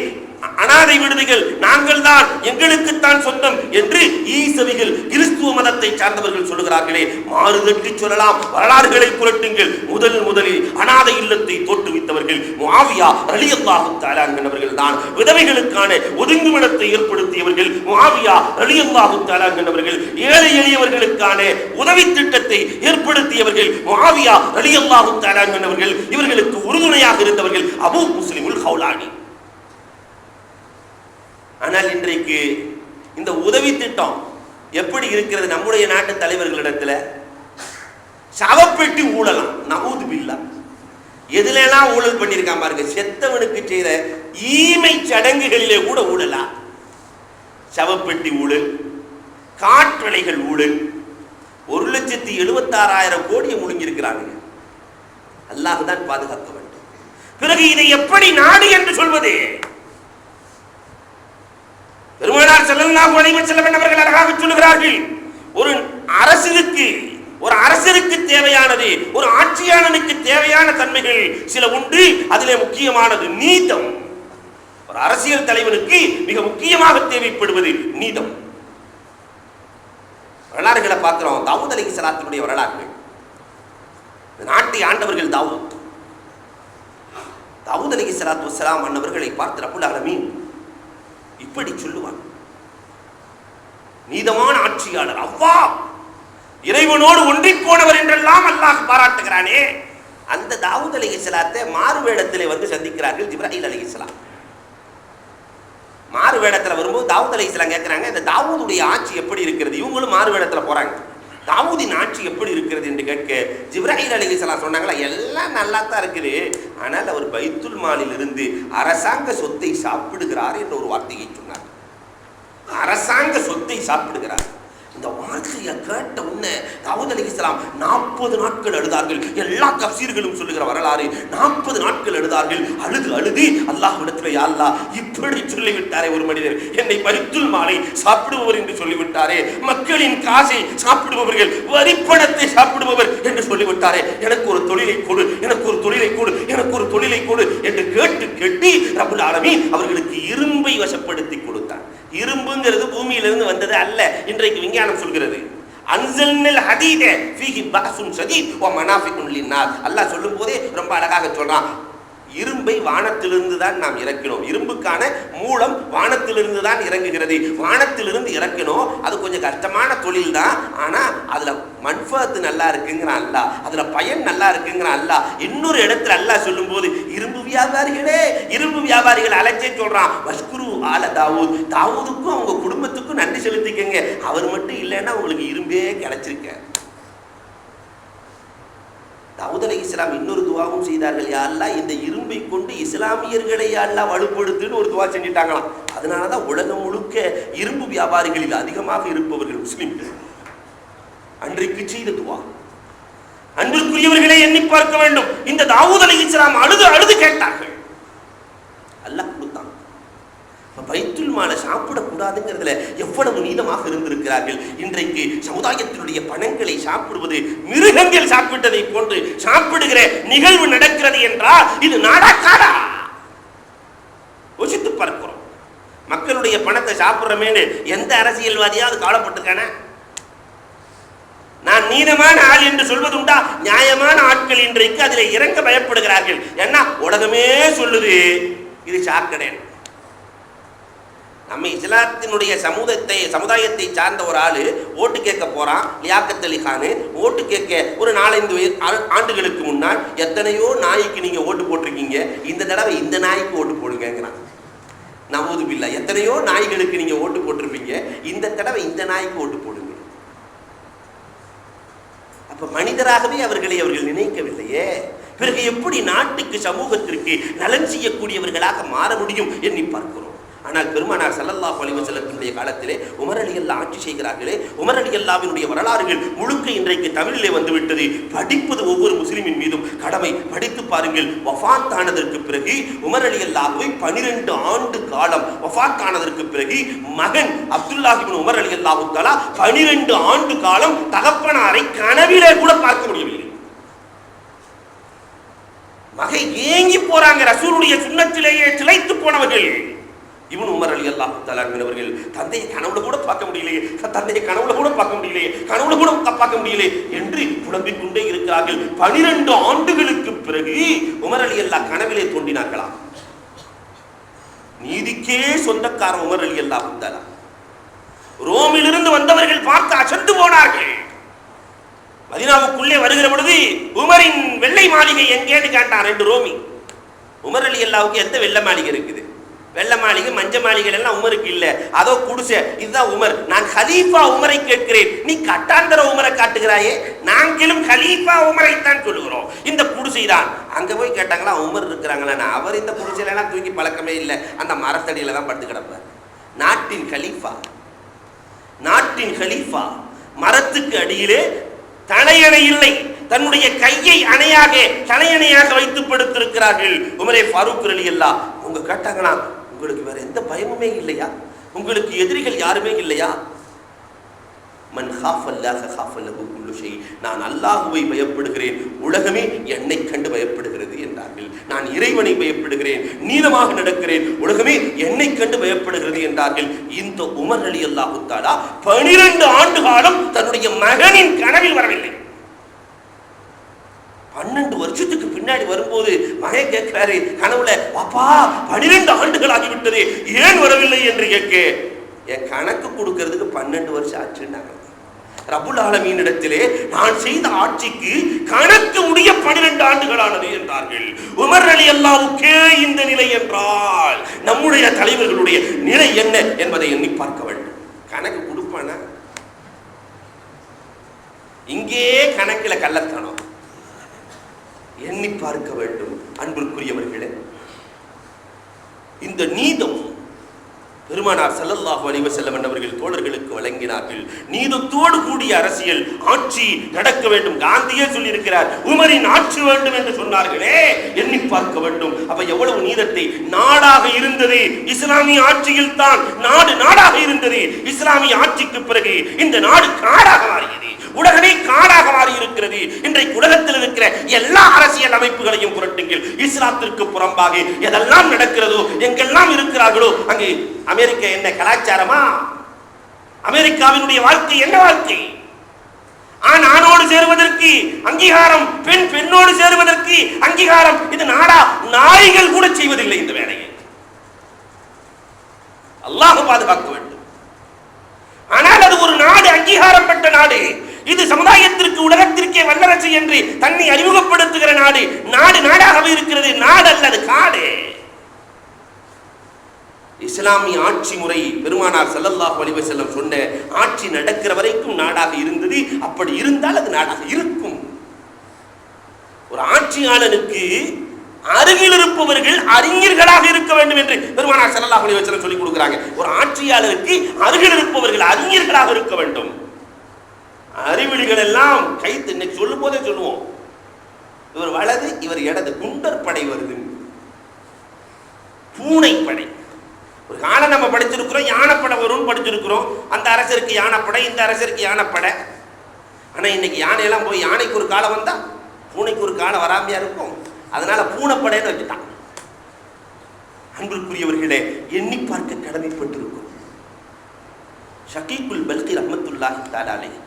அனாதை விடுதிகள் நாங்கள் தான், எங்களுக்குத்தான் சொந்தம் என்று ஈசவிகள் கிறிஸ்துவ மதத்தை சார்ந்தவர்கள் சொல்லுகிறார்களே. மாறுதட்டி சொல்லலாம், வரலாறுகளை புரட்டுங்கள். முதலில் அனாதை இல்லத்தை தோற்றுவித்தவர்கள் முஆவியா ரலியல்லாஹு தஆலா அன்ஹு தான். விதவைகளுக்கான ஒதுங்குமிடத்தை ஏற்படுத்தியவர்கள் முஆவியா ரலியல்லாஹு தஆலா அன்ஹு. ஏழை எளியவர்களுக்கான உதவி திட்டத்தை ஏற்படுத்தியவர்கள் முஆவியா ரலியல்லாஹு தஆலா அன்ஹு. இவர்களுக்கு உறுதுணையாக இருந்தவர்கள் அபூ முஸ்லிமுல் ஹௌலானி. ஆனால் இன்றைக்கு இந்த உதவி திட்டம் எப்படி இருக்கிறது? நம்முடைய நாட்டு தலைவர்களிடத்துல சவப்பெட்டி ஊழலாம், நஊது பில்லாஹ். எதுலாம் ஊழல் பண்ணியிருக்கான் பாருங்க. செத்தவனுக்கு செய்த ஈமை சடங்குகளிலே கூட ஊழலா? சவப்பெட்டி ஊழல், காற்றலைகள் ஊழல், 1,76,000 கோடியை முழுங்கியிருக்கிறாங்க. அல்லாஹ் தான் பாதுகாக்க வேண்டும். பிறகு இதை எப்படி நாடு என்று சொல்வது? பெருமானார் ஸல்லல்லாஹு அலைஹி வஸல்லம் அவர்கள் அழகாக சொல்லுகிறார்கள், ஒரு அரசருக்கு தேவையானது, ஒரு ஆட்சியாளனுக்கு தேவையான தன்மைகள் சில உண்டு. அதிலே முக்கியமானது நீதம். ஒரு அரசியல் தலைவனுக்கு மிக முக்கியமாக தேவைப்படுவது நீதம். வரலாறுகளை பார்க்கிறோம். தாவூத் அலைஹிஸ்ஸலாத்துடைய வரலாறுகள். நாட்டை ஆண்டவர்கள் தாவூத் அலைஹிஸ்ஸலாத்து வஸ்ஸலாம் அன்னவர்களை பார்த்து ரப்புல் ஆலமீன் இப்படி சொல்லுவான், நீதமான ஆட்சியாளர், அவ்வா இறைவனோடு ஒன்றி போனவர் என்றெல்லாம் அல்லாஹ் பாராட்டுகிறானே. அந்த தாவூத் அலைஹிஸ்ஸலாத்தை மாறு வேடத்திலே வந்து சந்திக்கிறார்கள் ஜிப்ராயில் அலைஹிஸ்ஸலாம். மாறு வேடத்தில் வரும்போது தாவூத் அலைஹிஸ்ஸலாம் கேட்கிறாங்க, இந்த தாவூதுடைய ஆட்சி எப்படி இருக்கிறது? இவங்களும் மாறு வேடத்தில் போறாங்க. தாவூதின் ஆட்சி எப்படி இருக்கிறது என்று கேட்க ஜிப்ராயில் அலைஹிஸ்ஸலாம் சொன்னாங்களா, எல்லாம் நல்லா தான் இருக்குது, ஆனால் அவர் பைத்துல் மாலில் இருந்து அரசாங்க சொத்தை சாப்பிடுகிறார் என்ற ஒரு வார்த்தையை சொன்னார். அரசாங்க சொத்தை சாப்பிடுகிறார். இந்த வார்த்தையை கேட்ட உடனே தாவூத் அலைஹிஸ்ஸலாம் 40 நாட்கள் அழுதார்கள். எல்லா தஃசீர்களும் சொல்லுகிற வரலாறு, 40 நாட்கள் அழுதார்கள். அழுது அல்லாஹ்விடத்தில், யா அல்லாஹ், இப்படி சொல்லிவிட்டாரே ஒரு மனிதர், என்னை பைத்துல் மாலை சாப்பிடுபவர் என்று சொல்லிவிட்டாரே, மக்களின் காசை சாப்பிடுபவர்கள், வரிப்பணத்தை சாப்பிடுபவர் என்று சொல்லிவிட்டாரே, எனக்கு ஒரு தொழிலை கொடு, எனக்கு ஒரு தொழிலை கொடு, எனக்கு ஒரு தொழிலை கொடு என்று கேட்டு ரப்புல் ஆலமீன் அவர்களுக்கு இரும்பை வசப்படுத்தி கொடுத்தார். இரும்புங்கிறது பூமியிலிருந்து வந்தது அல்ல, இன்றைக்கு விஞ்ஞானம் சொல்கிறது. அன்சல்னல் ஹதீத ஃபீஹி பஅஸுன் ஷதீத் வ மனாஃபிஉன் லின்னாஸ். அல்லாஹ் சொல்லும் போதே ரொம்ப அழகாக சொல்றான், இரும்பை வானத்திலிருந்து தான் நாம் இறக்கினோம். இரும்புக்கான மூலம் வானத்திலிருந்து தான் இறங்குகிறது. வானத்திலிருந்து இறக்கணும், அது கொஞ்சம் கஷ்டமான தொழில் தான். ஆனா அதுல மன்ஃபஅத் நல்லா இருக்குங்கிறான் அல்லாஹ், அதுல பயன் நல்லா இருக்குங்கிறான் அல்லாஹ். இன்னொரு இடத்துல அல்லாஹ் சொல்லும் போது, இரும்பு வியாபாரிகள் அழைச்சே சொல்றான், வஷ்குரு ஆல தாவூத், தாவூதுக்கும் அவங்க குடும்பத்துக்கும் நன்றி செலுத்திக்கங்க, அவர் மட்டும் இல்லைன்னா உங்களுக்கு இரும்பே கிடைச்சிருக்க. தாவூத் அலைஹிஸ்ஸலாம் இன்னொரு துவாவும் செய்தார்கள், யா அல்லாஹ், இந்த இரும்பை கொண்டு இஸ்லாமியர்களை யா அல்லாஹ் வலுப்படுத்துன்னு ஒரு துவா செஞ்சிட்டாங்களாம். அதனாலதான் உலகம் முழுக்க இரும்பு வியாபாரிகளில் அதிகமாக இருப்பவர்கள் முஸ்லிம்கள். அன்றைக்கு செய்த துவா. அன்பிற்குரியவர்களை எண்ணி பார்க்க வேண்டும். இந்த தாவூத் அலைஹிஸ்ஸலாம் அழுது கேட்டார்கள், அல்லாஹ் கொடுத்தான். கூடாதுங்கிறதுல எவ்வளவு நீதமாக இருந்திருக்கிறார்கள். இன்றைக்கு சமுதாயத்தினுடைய பணங்களை சாப்பிடுவது மிருகங்கள் சாப்பிட்டதை போன்று சாப்பிடுகிற நிகழ்வு நடக்கிறது என்றால் இது நாடாக்காடா? யோசித்து பார்க்கிறோம். மக்களுடைய பணத்தை சாப்பிடுறமேனு எந்த அரசியல்வாதியாவது கவலைப்பட்டிருக்கான? நான் நீதமான ஆள் என்று சொல்வதுண்டா? நியாயமான ஆட்கள் இன்றைக்கு அதில் இறங்க பயப்படுகிறார்கள். ஏன்னா உலகமே சொல்லுது இது சாக்கடை. நம்ம இஸ்லாத்தினுடைய சமுதாயத்தை சார்ந்த ஒரு ஆளு ஓட்டு கேட்க போறான். லியாக்கத் அலி கான் ஓட்டு கேட்க ஒரு 4-5 ஆண்டுகளுக்கு முன்னால் எத்தனையோ நாய்க்கு நீங்க ஓட்டு போட்டிருக்கீங்க, இந்த தடவை இந்த நாய்க்கு ஓட்டு போடுங்கிறான். நவூது பில்லா, எத்தனையோ நாய்களுக்கு நீங்க ஓட்டு போட்டிருப்பீங்க, இந்த தடவை இந்த நாய்க்கு ஓட்டு போடுங்க. அப்ப மனிதராகவே அவர்களை அவர்கள் நினைக்கவில்லையே. பிறகு எப்படி நாட்டுக்கு சமூகத்திற்கு நலன் செய்யக்கூடியவர்களாக மாற முடியும் எண்ணி பார்க்கிறோம். ஆனால் பெருமானார் ஸல்லல்லாஹு அலைஹி வஸல்லத்தினுடைய காலத்திலே உமர் ரலியல்லாஹு ஆட்சி செய்கிறார்களே, உமர் ரலியல்லாஹுவினுடைய வரலாறுகள் முழுக்க இன்றைக்கு தமிழிலே வந்துவிட்டது. படிப்பது ஒவ்வொரு முஸ்லிமின் மீதும் கடமை. படித்து பாருங்கள். வஃபாத் ஆனதற்கு பிறகு உமர் ரலியல்லாஹுவை 12 ஆண்டு காலம், வஃபாத் ஆனதற்கு பிறகு மகன் அப்துல்லாஹ் இப்னு உமர் ரலியல்லாஹு தஆலா 12 ஆண்டு காலம் தகப்பனாரை கனவிலே கூட பார்க்க முடியவில்லை. மகை ஏங்கி போறாங்க. ரசூலுடைய சுன்னத்திலேயே திளைத்து போனவர்கள் இப்னு உமர் ரலியல்லாஹு தஆலா அவர்கள் தந்தையை கனவுல கூட பார்க்க முடியலையே, தந்தையை கனவுல கூட பார்க்க முடியலையே, கனவுல கூட பார்க்க முடியலையே என்று புலம்பிக் கொண்டே இருக்கிறார்கள். 12 ஆண்டுகளுக்கு பிறகு உமர் ரலியல்லாஹு கனவிலே தோன்றினார்களாம். நீதிக்கே சொந்தக்கார உமர் ரலியல்லாஹு தஆலா ரோமிலிருந்து வந்தவர்கள் பார்த்து அசந்து போனார்கள். மதீனாவுக்குள்ளே வருகிற பொழுது உமரின் வெள்ளை மாளிகை எங்கேன்னு கேட்டான் 2 ரோமி. உமர் ரலியல்லாஹுக்கு எந்த வெள்ளை மாளிகை இருக்குது? வெள்ள மாளிகை மஞ்ச மாளிகை எல்லாம் உமருக்கு இல்ல, அதோ குடிசை. இதுதான் உமர். நான் கலீஃபா உமரை கேட்கிறேன், நீ கட்டாந்தர உமரை காட்டுகிறாயே. நாங்களும் கலீஃபா உமரை தான் சொல்லுகிறோம். இந்த குடிசை தான். அங்க போய் கேட்டாங்களா உமர் இருக்கிறாங்களா? அவர் இந்த குடிசையில எல்லாம் தூக்கி பழக்கமே இல்லை, அந்த மரத்தடியில தான் படுத்து கிடப்பார். நாட்டின் கலீஃபா, நாட்டின் கலீஃபா மரத்துக்கு அடியிலே தலையணை இல்லை, தன்னுடைய கையை அணையாக தலையணையாக வைத்து படுத்திருக்கிறார்கள். உமரே ஃபாரூக் ரலியல்லாஹு அவங்க கேட்டாங்களா, உங்களுக்கு வேற எந்த பயமுமே இல்லையா? உங்களுக்கு எதிரிகள் யாருமே இல்லையா? மன் காஃபல்லாஹ காஃபல்லஹு குல்லு ஷை. நான் அல்லாஹ்வை பயப்படுகிறேன், உலகமே என்னை கண்டு பயப்படுகிறது என்றார்கள். நான் இறைவனை பயப்படுகிறேன், நீதமாக நடக்கிறேன், உலகமே என்னை கண்டு பயப்படுகிறது என்றார்கள். இந்த உமர் ரலியல்லாஹு தஆலா 12 ஆண்டு காலம் தன்னுடைய மகனின் கனவில் வரவில்லை. 12 வருஷத்துக்கு பின்னாடி வரும்போது மகன் கேட்கிறாரு கனவுல, அப்பா 12 ஆண்டுகள் ஆகிவிட்டது, ஏன் வரவில்லை என்று கேட்க, என் கணக்கு கொடுக்கிறதுக்கு 12 வருஷம் ஆச்சுன்னாங்க. ரப்புல் ஆலமீன் இடத்திலே நான் செய்த ஆட்சிக்கு கணக்கு முடிய 12 ஆண்டுகளானது என்றார்கள். உமர் ரலியல்லாஹுக்கே இந்த நிலை என்றால் நம்முடைய தலைவர்களுடைய நிலை என்ன என்பதை எண்ணி பார்க்க வேண்டும். கணக்கு கொடுப்பானா? இங்கே கணக்கில் கள்ளத்தனம் எண்ணி பார்க்க வேண்டும். அன்பிற்குரியவர்களே, இந்த நீதம் பெருமானார் ஸல்லல்லாஹு அலைஹி வஸல்லம் அவர்கள் தோழர்களுக்கு வழங்கினார்கள். நீதத்தோடு கூடிய அரசியல் ஆட்சி நடக்க வேண்டும். காந்தியே சொல்லியிருக்கிறார், உமரின் ஆட்சி வேண்டும் என்று சொன்னார்களே, எண்ணி பார்க்க வேண்டும். அப்ப எவ்வளவு நீதத்தை! நாடாக இருந்தது இஸ்லாமிய ஆட்சியில் தான், நாடாக இருந்தது. இஸ்லாமிய ஆட்சிக்கு பிறகு இந்த நாடு காடாக மாறியது, உலகமே காடாக மாறி இருக்கிறது. இன்றைக்கு உலகத்தில் இருக்கிற எல்லா அரசியல் அமைப்புகளையும் புரட்டுங்கள், இஸ்லாத்திற்கு புறம்பாக எதெல்லாம் நடக்கிறதோ, எங்கெல்லாம் இருக்கிறார்களோ அங்கே அமெரிக்கா என்ன கலாச்சாரமா? அமெரிக்காவினுடைய வாழ்க்கை என்ன வாழ்க்கை? ஆண் ஆணோடு சேருவதற்கு அங்கீகாரம், பெண் பெண்ணோடு சேருவதற்கு அங்கீகாரம். இது நாடா? நாய்கள் கூட செய்வதில்லை இந்த வேலையை. அல்லாஹ் பாதுகாக்க வேண்டும். ஆனால் அது ஒரு நாடு, அங்கீகாரம் பெற்ற நாடு. இது சமுதாயத்திற்கு உலகத்திற்கே வல்லரசு என்று தன்னை அறிமுகப்படுத்துகிற நாடு. நாடாகவே இருக்கிறது, நாடு அல்லது காடு. இஸ்லாமிய ஆட்சி முறை பெருமானார் ஸல்லல்லாஹு அலைஹி வஸல்லம் சொன்ன ஆட்சி நடக்கிற வரைக்கும் நாடாக இருந்தது. அப்படி இருந்தால் அது நாடாக இருக்கும். ஒரு ஆட்சியாளனுக்கு அருகில் இருப்பவர்கள் அறிஞர்களாக இருக்க வேண்டும் என்று பெருமானார் ஸல்லல்லாஹு அலைஹி வஸல்லம் சொல்லிக் கொடுக்கிறாங்க. ஒரு ஆட்சியாளருக்கு அருகில் இருப்பவர்கள் அறிஞர்களாக இருக்க வேண்டும். அறிவிலிகள் எல்லாம் கைத்து இன்னைக்கு சொல்லும் போதே சொல்லுவோம், இவர் வலது இவர் இடது, குண்டர் படை வருது, பூனை படை. ஒரு காலம் நம்ம படிச்சிருக்கிறோம், படிச்சிருக்கிறோம், யானைப்படை வரும்னு படிச்சிருக்கிறோம். அந்த அரசருக்கு யானைப்படை, இந்த அரசருக்கு யானைப்படை. ஆனால் இன்னைக்கு யானையெல்லாம் போய் யானைக்கு ஒரு காலம் வந்தா பூனைக்கு ஒரு காலம் வராமையா இருக்கும். அதனால பூனைப்படைன்னு வச்சுட்டான். அன்பிற்குரியவர்களே, எண்ணி பார்க்க கடமைப்பட்டிருக்கும். ஷகீக்குல் பல்கி ரஹ்மத்துல்லாஹி தஆலா அலைஹி,